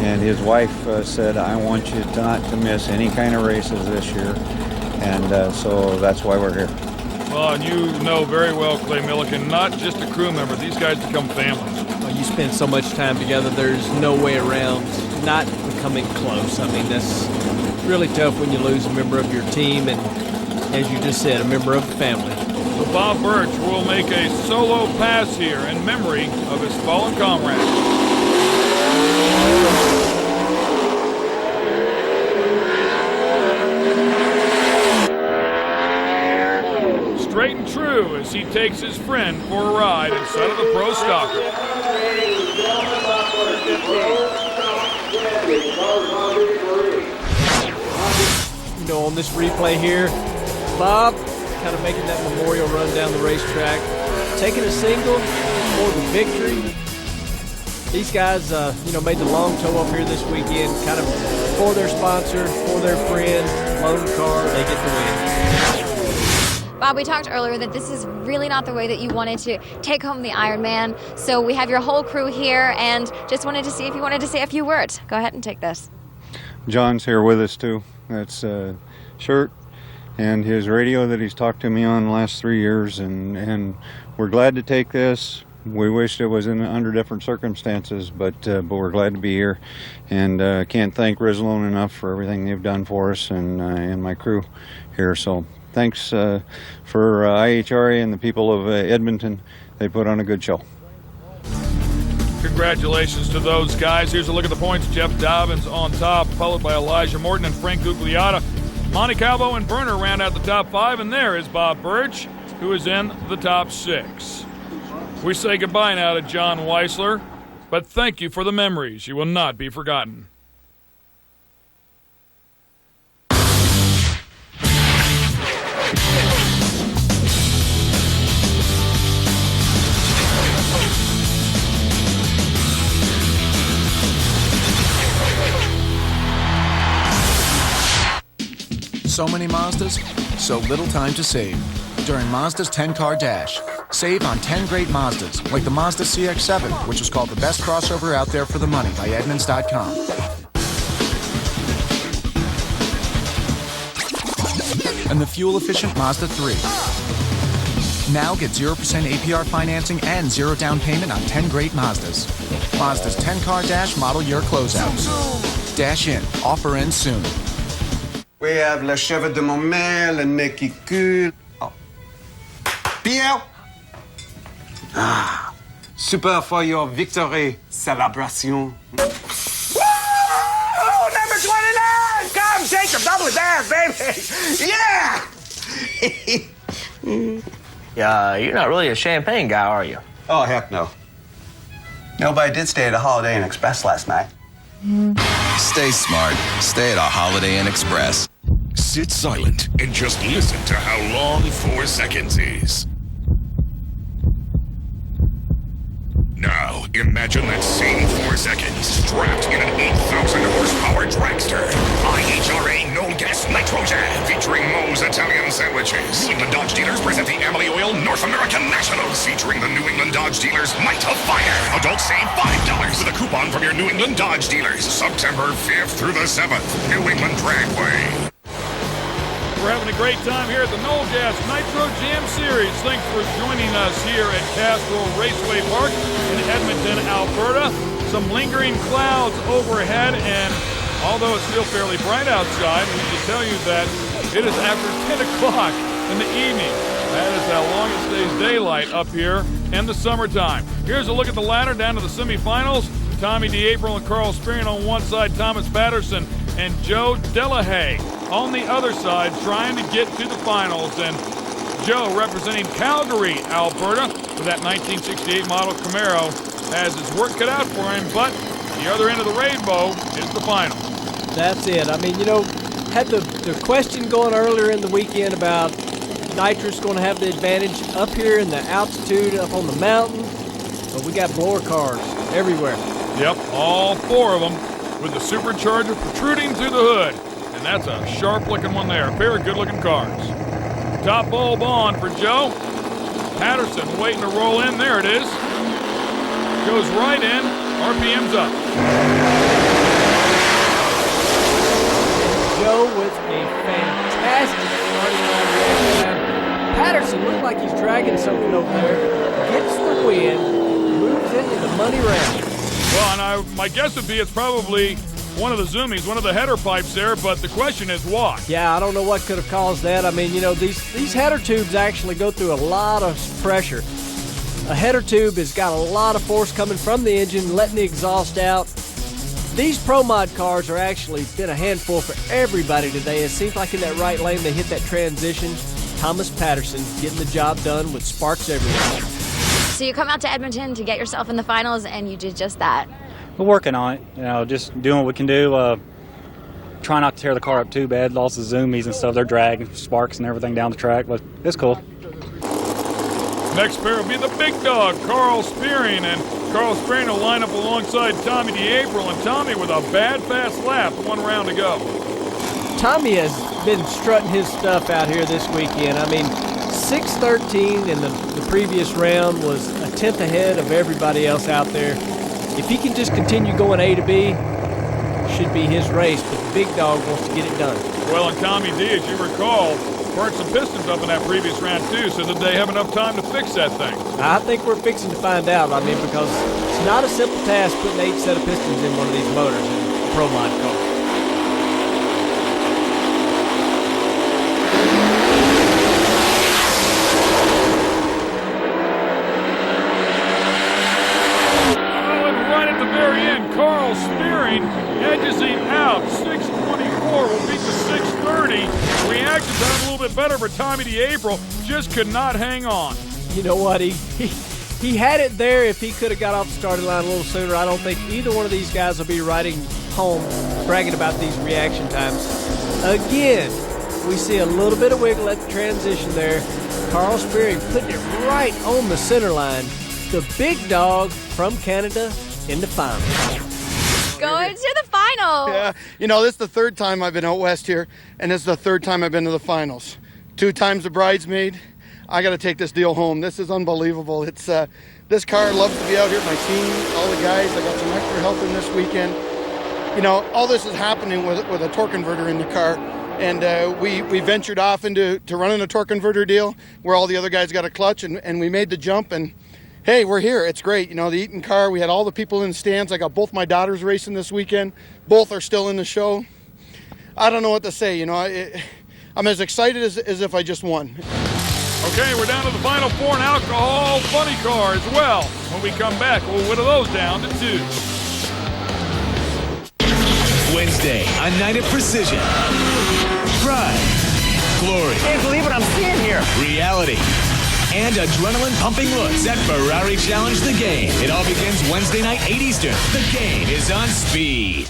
And his wife said, I want you not to miss any kind of races this year, and so that's why we're here. Well, and you know very well, Clay Milliken, not just a crew member. These guys become family. Well, you spend so much time together, there's no way around not becoming close. I mean, that's really tough when you lose a member of your team and, as you just said, a member of the family. So Bob Birch will make a solo pass here in memory of his fallen comrade. Straight and true as he takes his friend for a ride inside of the Pro Stocker. You know, on this replay here, Bob kind of making that memorial run down the racetrack, taking a single for the victory. These guys, made the long tow up here this weekend, kind of for their sponsor, for their friend, loan car, they get the win. Bob, we talked earlier that this is really not the way that you wanted to take home the Ironman. So we have your whole crew here, and just wanted to see if you wanted to say a few words. Go ahead and take this. John's here with us too. That's a shirt and his radio that he's talked to me on the last 3 years, and we're glad to take this. We wished it was under different circumstances, but we're glad to be here, and can't thank Rizlone enough for everything they've done for us and my crew here. So thanks for IHRA and the people of Edmonton. They put on a good show. Congratulations to those guys. Here's a look at the points. Jeff Dobbins on top, followed by Elijah Morton and Frank Gugliotta. Monte Calvo and Berner round out the top 5, and there is Bob Birch, who is in the top 6. We say goodbye now to John Weisler, but thank you for the memories. You will not be forgotten. So many Mazdas, so little time to save. During Mazda's 10-car dash, save on 10 great Mazdas, like the Mazda CX-7, which was called the best crossover out there for the money by Edmunds.com. And the fuel-efficient Mazda 3. Now get 0% APR financing and 0 down payment on 10 great Mazdas. Mazda's 10-car dash model year closeout. Dash in. Offer ends soon. We have le cheveux de mon mère, le nez qui coule. Oh. Pierre! Ah, super for your victory celebration. Woo! Number 29! Come, shake the bubbly bear, baby! Yeah! Yeah, you're not really a champagne guy, are you? Oh, heck no. Nobody did stay at a Holiday Inn Express last night. Stay smart. Stay at a Holiday Inn Express. Sit silent and just listen to how long 4 seconds is. Now, imagine that same 4 seconds strapped in an 8,000 horsepower dragster. IHRA No Gas Nitrogen, featuring Moe's Italian sandwiches. New England Dodge dealers present the Amalie Oil North American Nationals, featuring the New England Dodge dealers Night of Fire. Adults save $5 with a coupon from your New England Dodge dealers. September 5th through the 7th, New England Dragway. We're having a great time here at the Knoll Gas Nitro Jam Series. Thanks for joining us here at Castrol Raceway Park in Edmonton, Alberta. Some lingering clouds overhead, and although it's still fairly bright outside, we can tell you that it is after 10 o'clock in the evening. That is how long it stays daylight up here in the summertime. Here's a look at the ladder down to the semifinals. Tommy DeApril and Carl Spearing on one side, Thomas Patterson and Joe Delahaye on the other side trying to get to the finals. And Joe, representing Calgary, Alberta, with that 1968 model Camaro, has his work cut out for him, but the other end of the rainbow is the final. That's it. I mean, you know, had the question going earlier in the weekend about nitrous going to have the advantage up here in the altitude, up on the mountain, but we got blower cars everywhere. Yep, all 4 of them with the supercharger protruding through the hood. And that's a sharp-looking one there. A pair of good-looking cars. Top bulb on for Joe. Patterson waiting to roll in. There it is. Goes right in. RPM's up. Joe with a fantastic starting line reaction time. Patterson looked like he's dragging something over there. Gets the win. Moves into the money round. Well, and my guess would be it's probably one of the zoomies, one of the header pipes there, but the question is why? Yeah, I don't know what could have caused that. I mean, you know, these header tubes actually go through a lot of pressure. A header tube has got a lot of force coming from the engine, letting the exhaust out. These Pro Mod cars are actually been a handful for everybody today. It seems like in that right lane they hit that transition. Thomas Patterson getting the job done with sparks everywhere. So you come out to Edmonton to get yourself in the finals, and you did just that. We're working on it, you know, just doing what we can do. Try not to tear the car up too bad. Lots of zoomies and stuff. They're dragging sparks and everything down the track, but it's cool. Next pair will be the big dog, Carl Spearing, and Carl Spearing will line up alongside Tommy DeApril, and Tommy with a bad fast lap, 1 round to go. Tommy has been strutting his stuff out here this weekend. I mean, 6:13 in the previous round was a tenth ahead of everybody else out there. If he can just continue going A to B, should be his race, but the big dog wants to get it done. Well, and Tommy D, as you recall, burnt some pistons up in that previous round too, so did they have enough time to fix that thing? I think we're fixing to find out. I mean, because it's not a simple task putting 8 set of pistons in one of these motors in a Pro Mod car. Carl Spearing edges him out. 6:24 will beat the 6:30. Reaction time a little bit better for Tommy DeApril. Just could not hang on. You know what? He had it there if he could have got off the starting line a little sooner. I don't think either one of these guys will be riding home bragging about these reaction times. Again, we see a little bit of wiggle at the transition there. Carl Spearing putting it right on the center line. The big dog from Canada in the final. Going to the final. Yeah, you know, this is the 3rd time I've been out west here, and this is the 3rd time I've been to the finals. 2 times the bridesmaid. I got to take this deal home. This is unbelievable. It's this car loves to be out here. My team, all the guys. I got some extra help in this weekend. You know, all this is happening with a torque converter in the car, and we ventured off into running a torque converter deal where all the other guys got a clutch, and we made the jump, and hey, we're here. It's great. You know, the Eaton car, we had all the people in the stands. I got both my daughters racing this weekend. Both are still in the show. I don't know what to say. You know, I'm as excited as if I just won. Okay, we're down to the final 4 in alcohol funny car as well. When we come back, we'll whittle those down to 2. Wednesday, a night of precision. Pride. Glory. Can't believe what I'm seeing here. Reality. And adrenaline-pumping looks at Ferrari Challenge the Game. It all begins Wednesday night, 8 Eastern. The game is on Speed.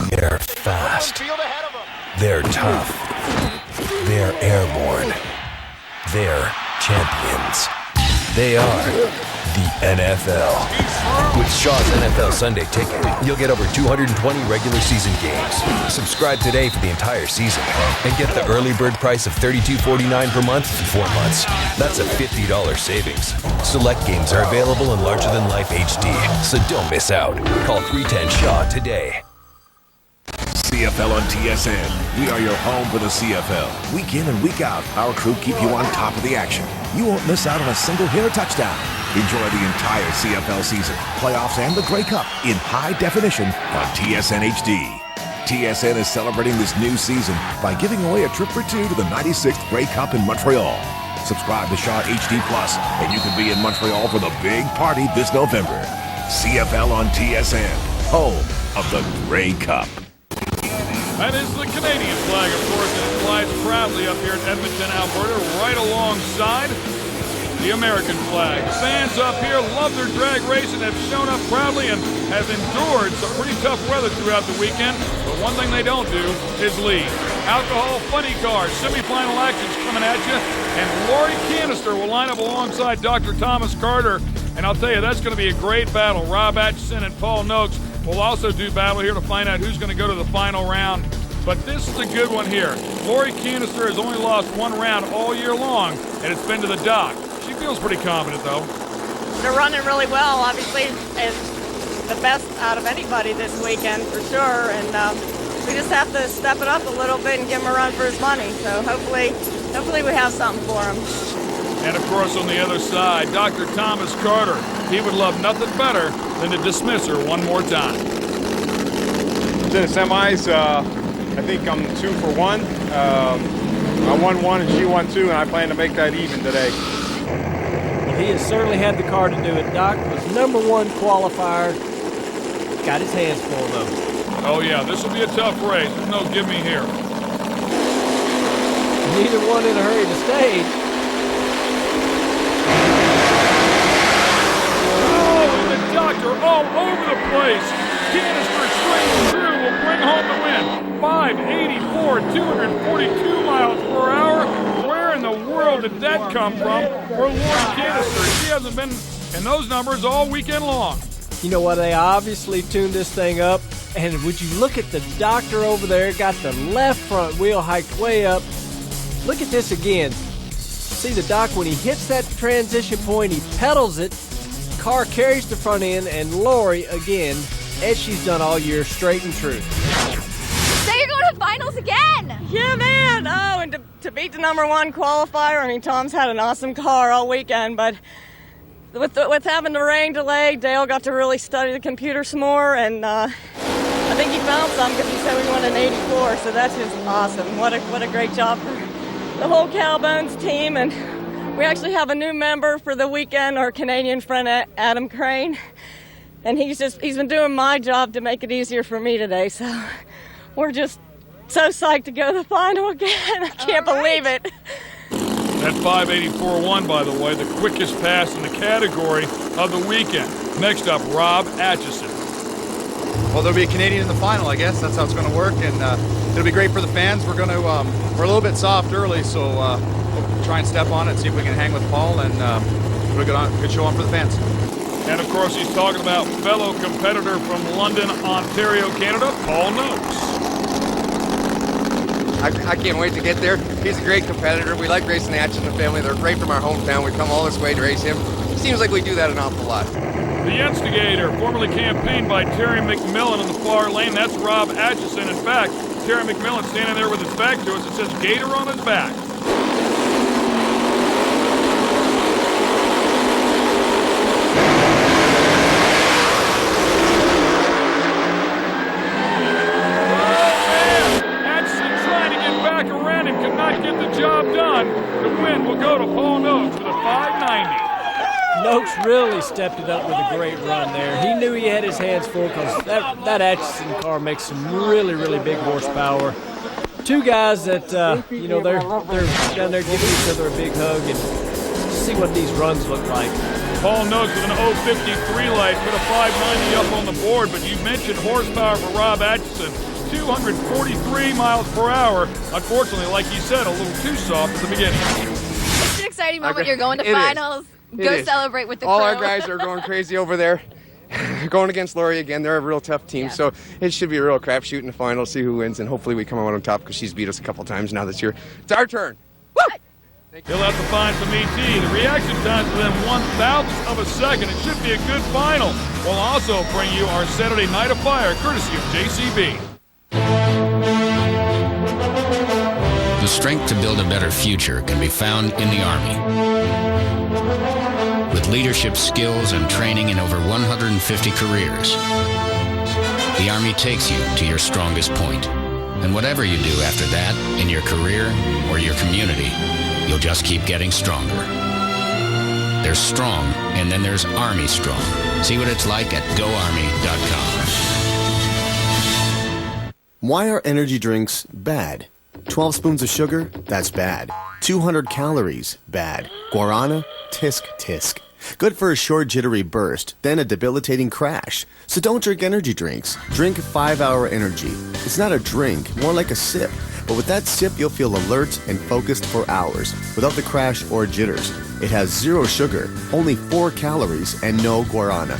They're fast. They're tough. They're airborne. They're champions. They are the NFL. With Shaw's NFL Sunday Ticket, you'll get over 220 regular season games. Subscribe today for the entire season and get the early bird price of $32.49 per month for 4 months. That's a $50 savings. Select games are available in larger-than-life HD, so don't miss out. Call 310-SHAW today. See CFL on TSN. We are your home for the CFL. Week in and week out, our crew keep you on top of the action. You won't miss out on a single hit or touchdown. Enjoy the entire CFL season, playoffs, and the Grey Cup in high definition on TSN HD. TSN is celebrating this new season by giving away a trip for two to the 96th Grey Cup in Montreal. Subscribe to Shaw HD Plus, and you can be in Montreal for the big party this November. CFL on TSN, home of the Grey Cup. That is the Canadian flag, of course, and it flies proudly up here in Edmonton, Alberta, right alongside the American flag. Fans up here love their drag race and have shown up proudly and have endured some pretty tough weather throughout the weekend. But one thing they don't do is leave. Alcohol funny cars, semifinal actions coming at you, and Lori Canister will line up alongside Dr. Thomas Carter. And I'll tell you, that's going to be a great battle. Rob Atchison and Paul Noakes will also do battle here to find out who's going to go to the final round. But this is a good one here. Lori Canister has only lost one round all year long, and it's been to the dock. She feels pretty confident, though. They're running really well. Obviously, it's the best out of anybody this weekend for sure. And we just have to step it up a little bit and give him a run for his money. So hopefully we have something for him. And of course, on the other side, Dr. Thomas Carter. He would love nothing better than to dismiss her one more time. To the semis, I think I'm 2 for 1. I won 1 and she won 2, and I plan to make that even today. Well, he has certainly had the car to do it. Doc was #1 qualifier. Got his hands full, though. Oh, yeah, this will be a tough race. There's no give me here. Neither one in a hurry to stay. Doctor all over the place. Canister straight through will bring home the win. 584, 242 miles per hour. Where in the world did that come from for Lori Canister? She hasn't been in those numbers all weekend long. You know what? They obviously tuned this thing up. And would you look at the doctor over there? Got the left front wheel hiked way up. Look at this again. See the doc when he hits that transition point, he pedals it. Car carries the front end, and Lori, again, as she's done all year, straight and true. So you're going to finals again! Yeah, man! Oh, and to beat the #1 qualifier, I mean, Tom's had an awesome car all weekend, but with having the rain delay, Dale got to really study the computer some more, and I think he found some because he said we won an 84, so that's just awesome. What a great job for the whole Cowbones team, and we actually have a new member for the weekend, our Canadian friend Adam Crane, and he's been doing my job to make it easier for me today. So we're just so psyched to go to the final again. I can't believe it. That 584.1, by the way, the quickest pass in the category of the weekend. Next up, Rob Atchison. Well, there'll be a Canadian in the final, I guess. That's how it's going to work, and it'll be great for the fans. We're going to we're a little bit soft early, so we'll try and step on it, see if we can hang with Paul, and put a good show on for the fans. And of course, he's talking about fellow competitor from London, Ontario, Canada, Paul Noakes. I can't wait to get there. He's a great competitor. We like racing the Atchison family. They're right from our hometown. We come all this way to race him. Seems like we do that an awful lot. The instigator, formerly campaigned by Terry McMillan in the far lane. That's Rob Atchison. In fact, Terry McMillan standing there with his back to us. It says Gator on his back. Noakes really stepped it up with a great run there. He knew he had his hands full because that Atchison car makes some really, really big horsepower. Two guys that, they're down there giving each other a big hug and see what these runs look like. Paul Noakes with an 053 light, put a 590 up on the board, but you mentioned horsepower for Rob Atchison. 243 miles per hour. Unfortunately, like you said, a little too soft at the beginning. It's an exciting moment. You're going to finals. Go celebrate with the crew. All our guys are going crazy over there. Going against Lori again. They're a real tough team, so it should be a real crapshoot in the final, see who wins, and hopefully we come out on top because she's beat us a couple times now this year. It's our turn. Woo! He'll have to find some ET. The reaction time's within 1,000th of a second. It should be a good final. We'll also bring you our Saturday Night of Fire, courtesy of JCB. strength to build a better future can be found in the Army. With leadership skills and training in over 150 careers, the Army takes you to your strongest point. And whatever you do after that, in your career or your community, you'll just keep getting stronger. There's strong, and then there's Army Strong. See what it's like at GoArmy.com. Why are energy drinks bad? 12 spoons of sugar? That's bad. 200 calories? Bad. Guarana? Tisk, tisk. Good for a short jittery burst, then a debilitating crash. So don't drink energy drinks. Drink 5-Hour Energy. It's not a drink, more like a sip. But with that sip, you'll feel alert and focused for hours, without the crash or jitters. It has 0 sugar, only 4 calories, and no guarana.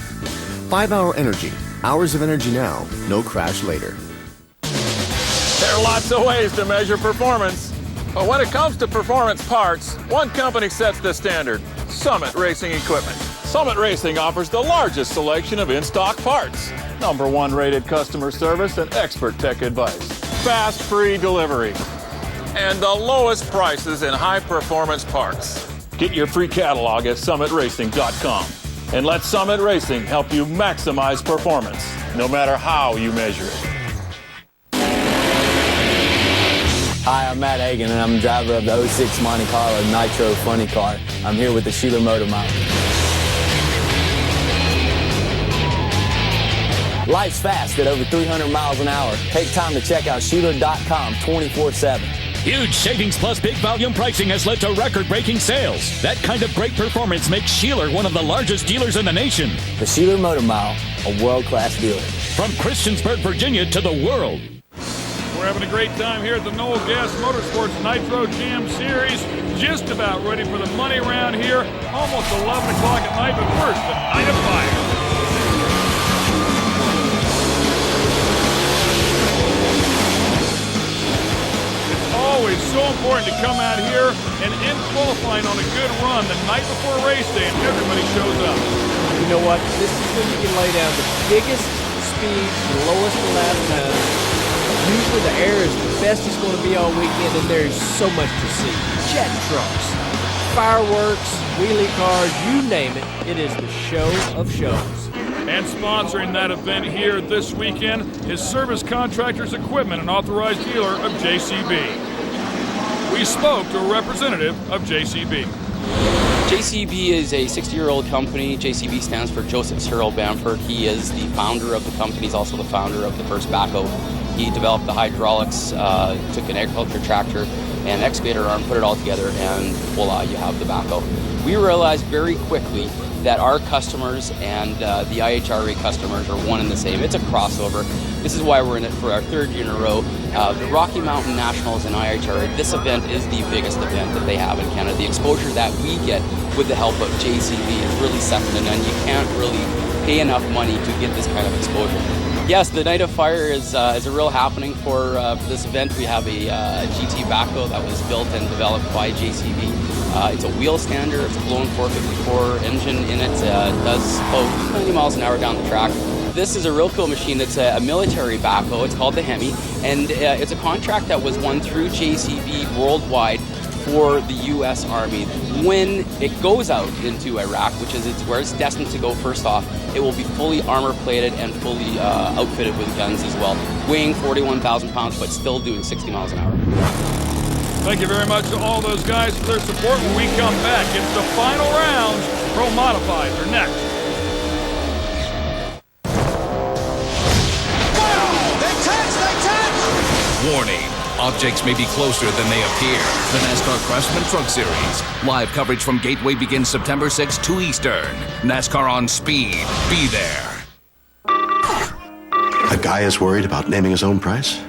5-Hour Energy. Hours of energy now, no crash later. There are lots of ways to measure performance. But when it comes to performance parts, one company sets the standard: Summit Racing Equipment. Summit Racing offers the largest selection of in-stock parts, #1 rated customer service and expert tech advice, fast free delivery, and the lowest prices in high-performance parts. Get your free catalog at summitracing.com and let Summit Racing help you maximize performance, no matter how you measure it. Hi, I'm Matt Hagan, and I'm the driver of the 06 Monte Carlo Nitro Funny Car. I'm here with the Sheeler Motor Mount. Life's fast at over 300 miles an hour. Take time to check out Sheeler.com 24/7. Huge savings plus big volume pricing has led to record-breaking sales. That kind of great performance makes Sheeler one of the largest dealers in the nation. The Sheeler Motor Mile, a world-class dealer. From Christiansburg, Virginia to the world. We're having a great time here at the Noel Gas Motorsports Nitro Jam Series. Just about ready for the money round here. Almost 11 o'clock at night, but first, the Night of Fire. It's always so important to come out here and end qualifying on a good run the night before race day, and everybody shows up. You know what? This is when you can lay down the biggest speed, the lowest lap time. Usually the air is the best it's going to be all weekend, and there is so much to see. Jet trucks, fireworks, wheelie cars, you name it. It is the show of shows. And sponsoring that event here this weekend is Service Contractors Equipment, an authorized dealer of JCB. We spoke to a representative of JCB. JCB is a 60-year-old company. JCB stands for Joseph Cyril Bamford. He is the founder of the company. He's also the founder of the first backhoe. He developed the hydraulics, took an agriculture tractor and excavator arm, put it all together, and voila, you have the backhoe. We realized very quickly that our customers and the IHRA customers are one and the same. It's a crossover. This is why we're in it for our 3rd year in a row. The Rocky Mountain Nationals and IHRA, this event is the biggest event that they have in Canada. The exposure that we get with the help of JCB is really second to none. You can't really pay enough money to get this kind of exposure. Yes, the Night of Fire is a real happening for this event. We have a GT backhoe that was built and developed by JCB. It's a wheel stander. It's a blown 454 engine in it. It does about 90 miles an hour down the track. This is a real cool machine. It's a military backhoe. It's called the Hemi, and it's a contract that was won through JCB worldwide for the U.S. Army. When it goes out into Iraq, which is where it's destined to go first off, it will be fully armor plated and fully outfitted with guns as well, weighing 41,000 pounds, but still doing 60 miles an hour. Thank you very much to all those guys for their support. When we come back, it's the final round. Pro Modifieds are next. Warning, objects may be closer than they appear. The NASCAR Craftsman Truck Series. Live coverage from Gateway begins September 6, 2 Eastern. NASCAR on speed. Be there. A guy is worried about naming his own price?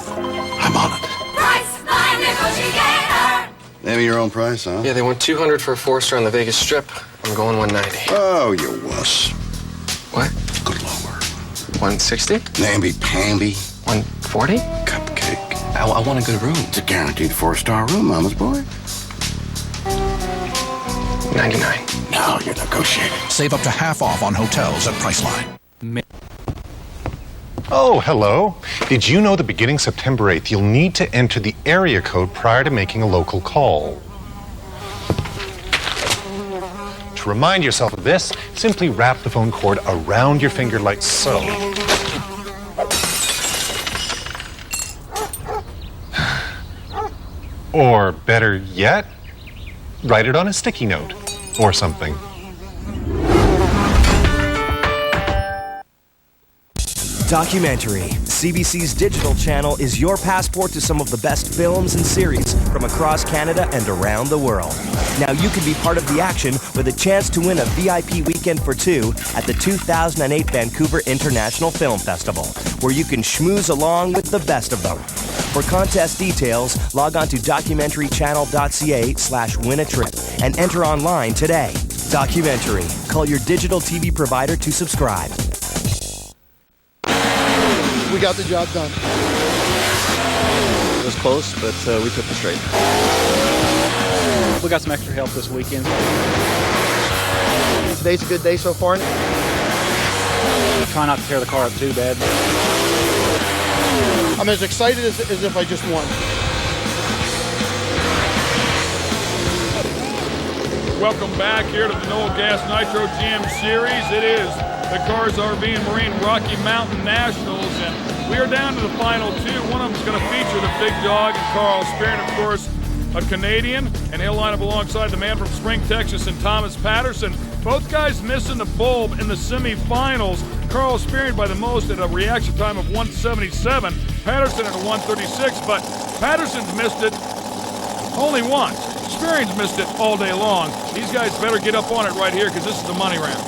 I'm on it. Price line negotiator. Naming your own price, huh? Yeah, they want $200 for a 4-star on the Vegas Strip. I'm going $190. Oh, you wuss. What? Good lower. $160? Namby-pamby. $140? Cupcake. I want a good room. It's a guaranteed 4-star room, mama's boy. $99. Now you're negotiating. Save up to half off on hotels at Priceline. Oh, hello. Did you know that beginning September 8th, you'll need to enter the area code prior to making a local call? To remind yourself of this, simply wrap the phone cord around your finger like so. Or better yet, write it on a sticky note or something. Documentary. CBC's digital channel is your passport to some of the best films and series from across Canada and around the world. Now you can be part of the action with a chance to win a VIP weekend for two at the 2008 Vancouver International Film Festival, where you can schmooze along with the best of them. For contest details, log on to documentarychannel.ca/win-a-trip and enter online today. Documentary. Call your digital TV provider to subscribe. We got the job done. It was close, but we took it straight. We got some extra help this weekend. Today's a good day so far. Try not to tear the car up too bad. I'm as excited as if I just won. Welcome back here to the Noel Gas Nitro GM Series. It is the Cars, RV, and Marine Rocky Mountain Nationals, and we are down to the final two. One of them is going to feature the big dog, Carl Spearn, of course, a Canadian, and he'll line up alongside the man from Spring, Texas, and Thomas Patterson. Both guys missing the bulb in the semifinals. Carl Spearn by the most at a reaction time of 177, Patterson at a 136, but Patterson's missed it only once. Spearn's missed it all day long. These guys better get up on it right here because this is the money round.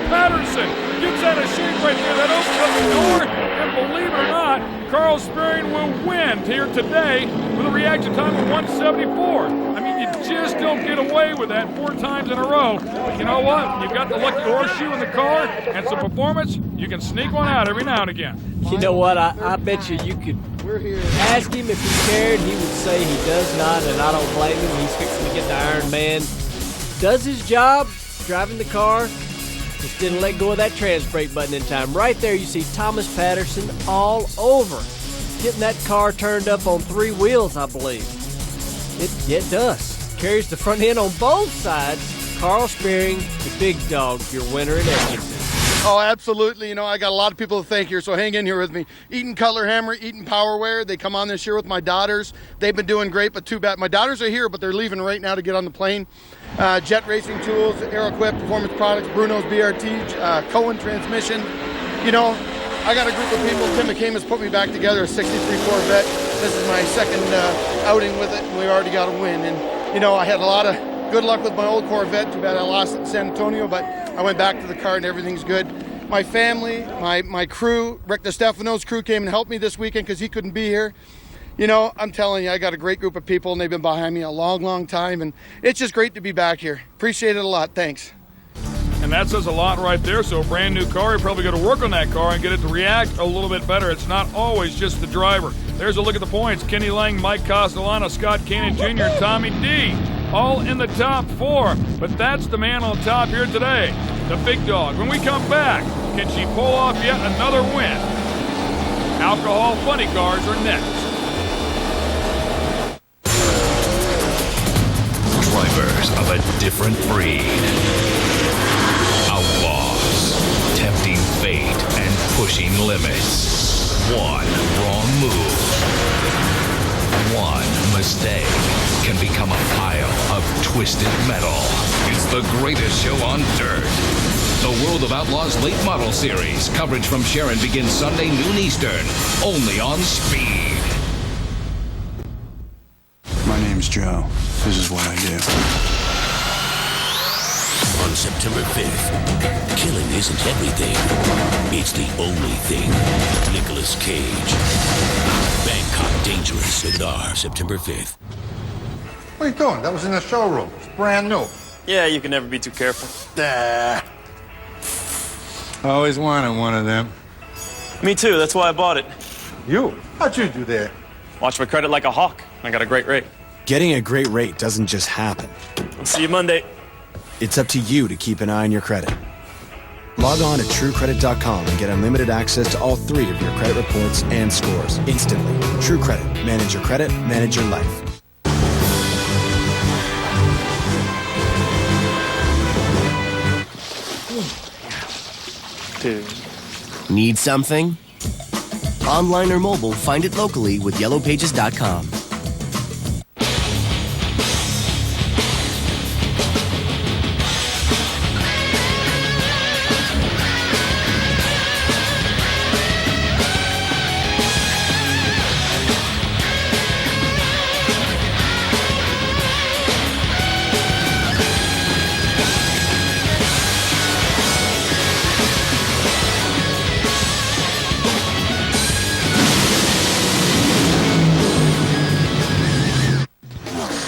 Patterson gets out of shape right there. That opens up the door, and believe it or not, Carl Spearn will win here today with a reaction time of 174. I mean, you just don't get away with that 4 times in a row. But you know what? You've got the lucky horseshoe in the car and some performance. You can sneak one out every now and again. You know what? I bet you could ask him if he cared. He would say he does not, and I don't blame him. He's fixing to get the Iron Man. Does his job, driving the car. Just didn't let go of that trans brake button in time. Right there, you see Thomas Patterson all over, getting that car turned up on 3 wheels, I believe. It does. Carries the front end on both sides. Carl Spearn, the big dog, your winner in Edmonton. Oh, absolutely. You know, I got a lot of people to thank here, so hang in here with me. Eaton Color Hammer, Eaton Powerwear. They come on this year with my daughters. They've been doing great, but too bad. My daughters are here, but they're leaving right now to get on the plane. Jet Racing Tools, Aeroquip Performance Products, Bruno's BRT, Cohen Transmission. You know, I got a group of people. Tim McCain has put me back together, a 63 Corvette. This is my second outing with it, and we already got a win. And, you know, I had a lot of good luck with my old Corvette. Too bad I lost it in San Antonio, but I went back to the car and everything's good. My family, my crew, Rick DeStefano's crew came and helped me this weekend because he couldn't be here. You know, I'm telling you, I got a great group of people, and they've been behind me a long, long time, and it's just great to be back here. Appreciate it a lot. Thanks. And that says a lot right there. So a brand new car, you're probably going to work on that car and get it to react a little bit better. It's not always just the driver. There's a look at the points. Kenny Lang, Mike Castellano, Scott Cannon Jr., and Tommy D, all in the top 4. But that's the man on top here today, the big dog. When we come back, can she pull off yet another win? Alcohol funny cars are next. Drivers of a different breed. Outlaws, tempting fate and pushing limits. One wrong move, one mistake can become a pile of twisted metal. It's the greatest show on dirt. The World of Outlaws Late Model Series. Coverage from Sharon begins Sunday noon Eastern, only on Speed. My name's Joe. This is what I do. On September 5th, killing isn't everything. It's the only thing. Nicolas Cage. Bangkok Dangerous in September 5th. What are you doing? That was in the showroom. It's brand new. Yeah, you can never be too careful. I always wanted one of them. Me too, that's why I bought it. You? How'd you do that? Watch my credit like a hawk. I got a great rate. Getting a great rate doesn't just happen. I'll see you Monday. It's up to you to keep an eye on your credit. Log on to TrueCredit.com and get unlimited access to all 3 of your credit reports and scores instantly. True Credit. Manage your credit, manage your life. Need something? Online or mobile, find it locally with yellowpages.com.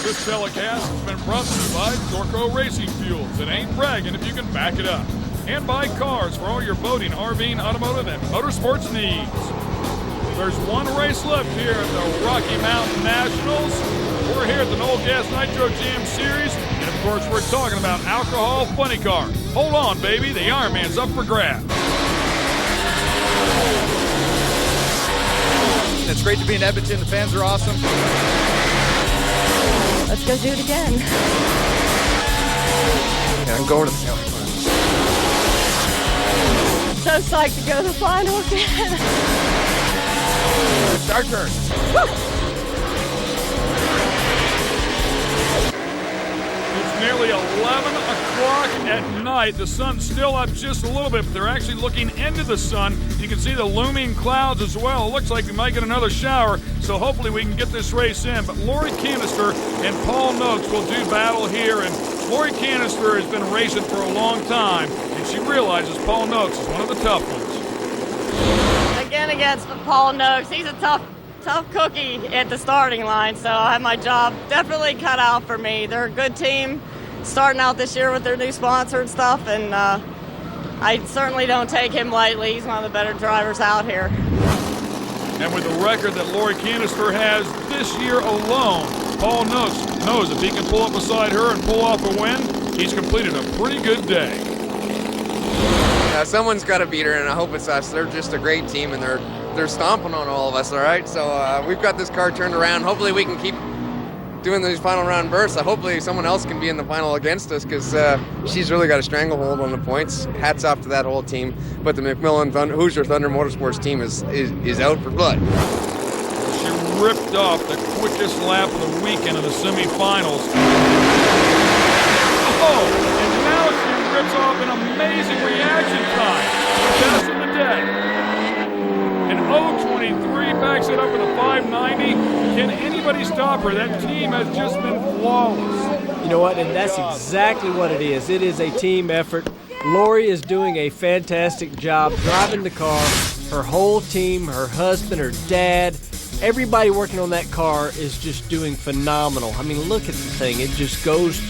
This telecast has been brought to you by Dorco Racing Fuels. It ain't bragging if you can back it up. And by Cars for all your boating, RVing, automotive, and motorsports needs. There's one race left here at the Rocky Mountain Nationals. We're here at the Noel Gas Nitro Jam Series, and of course we're talking about alcohol funny car. Hold on, baby, the Ironman's up for grabs. It's great to be in Edmonton. The fans are awesome. Let's go do it again. Yeah, I'm going to the So psyched to go to the final again. It's our turn. It's nearly 11 o'clock at night. The sun's still up just a little bit, but they're actually looking into the sun. You can see the looming clouds as well. It looks like we might get another shower, so hopefully we can get this race in. But Lori Canister and Paul Noakes will do battle here, and Lori Canister has been racing for a long time, and she realizes Paul Noakes is one of the tough ones. Again against Paul Noakes. He's a tough cookie at the starting line, so I have my job definitely cut out for me. They're a good team starting out this year with their new sponsor and stuff, and I certainly don't take him lightly. He's one of the better drivers out here. And with the record that Lori Canister has this year alone, Paul Noakes knows if he can pull up beside her and pull off a win, he's completed a pretty good day. Yeah, someone's got to beat her, and I hope it's us. They're just a great team, and they're stomping on all of us, all right? So we've got this car turned around. Hopefully we can keep doing these final round bursts. Hopefully someone else can be in the final against us, because she's really got a stranglehold on the points. Hats off to that whole team. But the McMillan Hoosier Thunder Motorsports team is out for blood. She ripped off the quickest lap of the weekend of the semifinals. Oh, and now she rips off an amazing reaction time. Best of the day. An 0.23 backs it up with a 5.90. Can anybody stop her? That team has just been flawless. You know what? And that's exactly what it is. It is a team effort. Lori is doing a fantastic job driving the car. Her whole team, her husband, her dad, everybody working on that car is just doing phenomenal. I mean, look at the thing. It just goes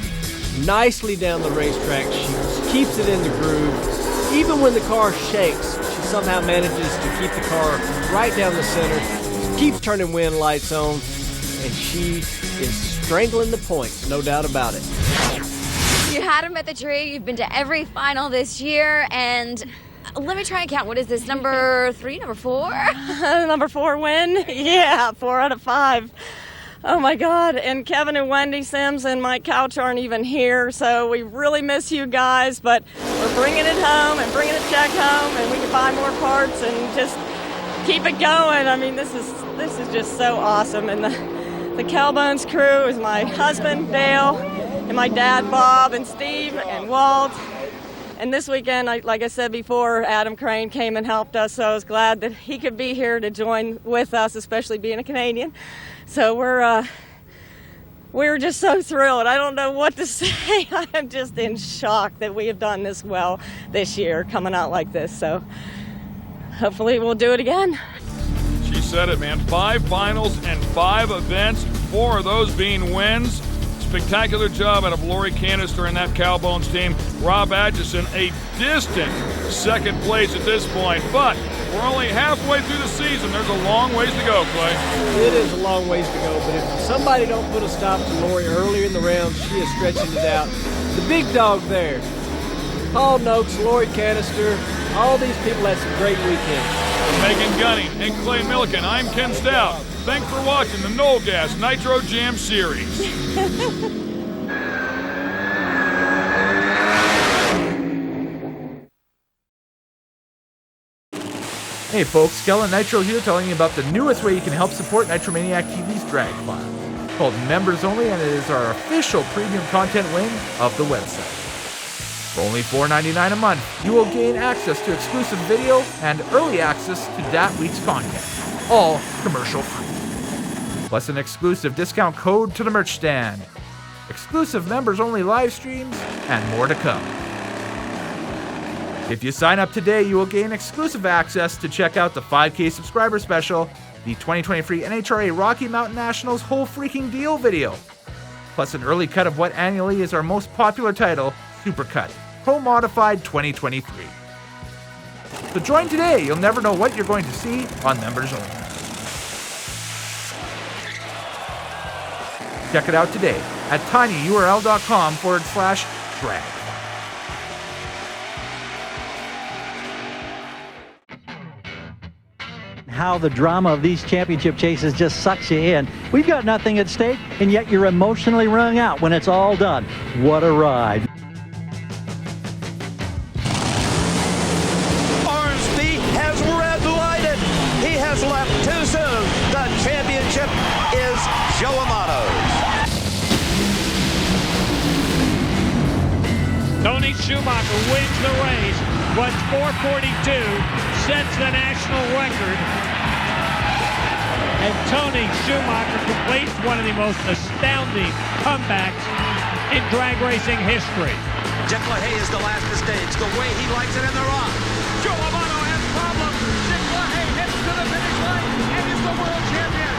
nicely down the racetrack. She keeps it in the groove. Even when the car shakes, she somehow manages to keep the car right down the center, keeps turning wind lights on, and she is strangling the points, no doubt about it. You had him at the tree. You've been to every final this year, and let me try and count. What is this, number 3, number 4? Number 4 win? Yeah, 4 out of 5. Oh my God, and Kevin and Wendy Sims and Mike Couch aren't even here, so we really miss you guys, but we're bringing it home and bringing a check home, and we can buy more parts and just keep it going. I mean, this is just so awesome, and the Cowbones crew is my husband, Dale, and my dad, Bob, and Steve, and Walt. And this weekend, like I said before, Adam Crane came and helped us, so I was glad that he could be here to join with us, especially being a Canadian. So we're just so thrilled. I don't know what to say. I'm just in shock that we have done this well this year, coming out like this. So hopefully we'll do it again. She said it, man. 5 finals and 5 events, 4 of those being wins. Spectacular job out of Lori Canister and that Cowbones team. Rob Atchison, a distant second place at this point, but we're only halfway through the season. There's a long ways to go, Clay. It is a long ways to go, but if somebody don't put a stop to Lori earlier in the round, she is stretching it out. the big dog there. Paul Noakes, Lori Canister, all these people had some great weekends. For Megan Gunning and Clay Milliken, I'm Ken Stout. Thanks for watching the Knoll Gas Nitro Jam Series. Hey folks, Skellen Nitro here telling you about the newest way you can help support Nitromaniac TV's Drag File. It's called Members Only, and it is our official premium content wing of the website. For only $4.99 a month, you will gain access to exclusive video and early access to that week's content, all commercial-free. Plus an exclusive discount code to the merch stand, exclusive members-only live streams, and more to come. If you sign up today, you will gain exclusive access to check out the 5K subscriber special, the 2023 IHRA Rocky Mountain Nationals Whole Freaking Deal video, plus an early cut of what annually is our most popular title, Supercut, Pro Modified 2023. So join today, you'll never know what you're going to see on Members Only. Check it out today at tinyurl.com/drag. How the drama of these championship chases just sucks you in. We've got nothing at stake, and yet you're emotionally wrung out when it's all done. What a ride. Left too soon. The championship is Joe Amato's. Tony Schumacher wins the race, runs 4:42, sets the national record. And Tony Schumacher completes one of the most astounding comebacks in drag racing history. Jeff LaHaye is the last to stage, the way he likes it in the rock. Joe Amato has problems. Jeff LaHaye heads to the finish line and is the world champion.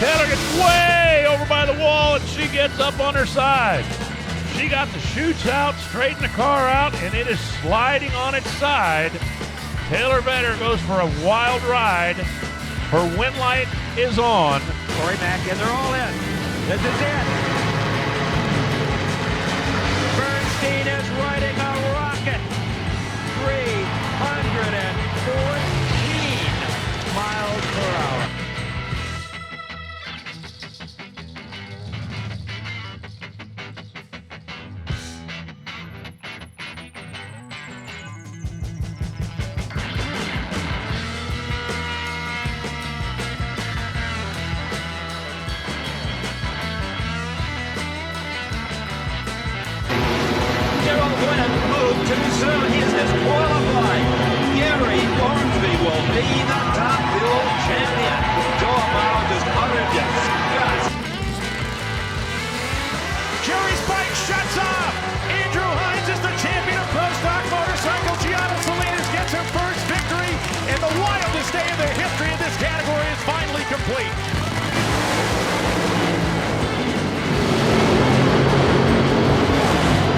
Taylor gets way over by the wall and she gets up on her side. She got the chutes out, straightened the car out, and it is sliding on its side. Taylor Vedder goes for a wild ride. Her win light is on. Corey Mack, and they're all in. This is it. Bernstein is riding a rocket. 314 miles per hour. Too soon, he is disqualified. Gary Ormsby will be the top fuel champion. Joe Amato just uttered disgust. Jerry's bike shuts off. Andrew Hines is the champion of Pro Stock Motorcycle. Gianna Salinas gets her first victory, and the wildest day in the history of this category is finally complete.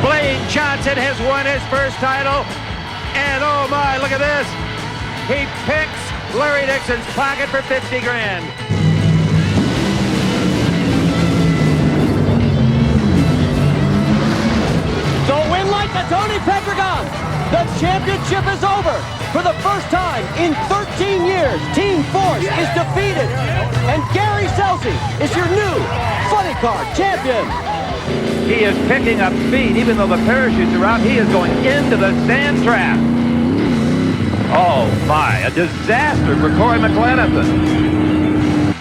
Blaine Johnson has won his first title, and oh my, look at this. He picks Larry Dixon's pocket for 50 grand. So win like the Tony Pedregon. The championship is over. For the first time in 13 years, Team Force is defeated. And Gary Selsey is your new funny car champion. He is picking up speed, even though the parachutes are out. He is going into the sand trap. Oh my, a disaster for Corey McLenison.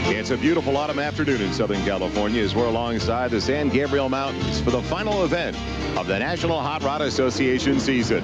It's a beautiful autumn afternoon in Southern California as we're alongside the San Gabriel Mountains for the final event of the National Hot Rod Association season.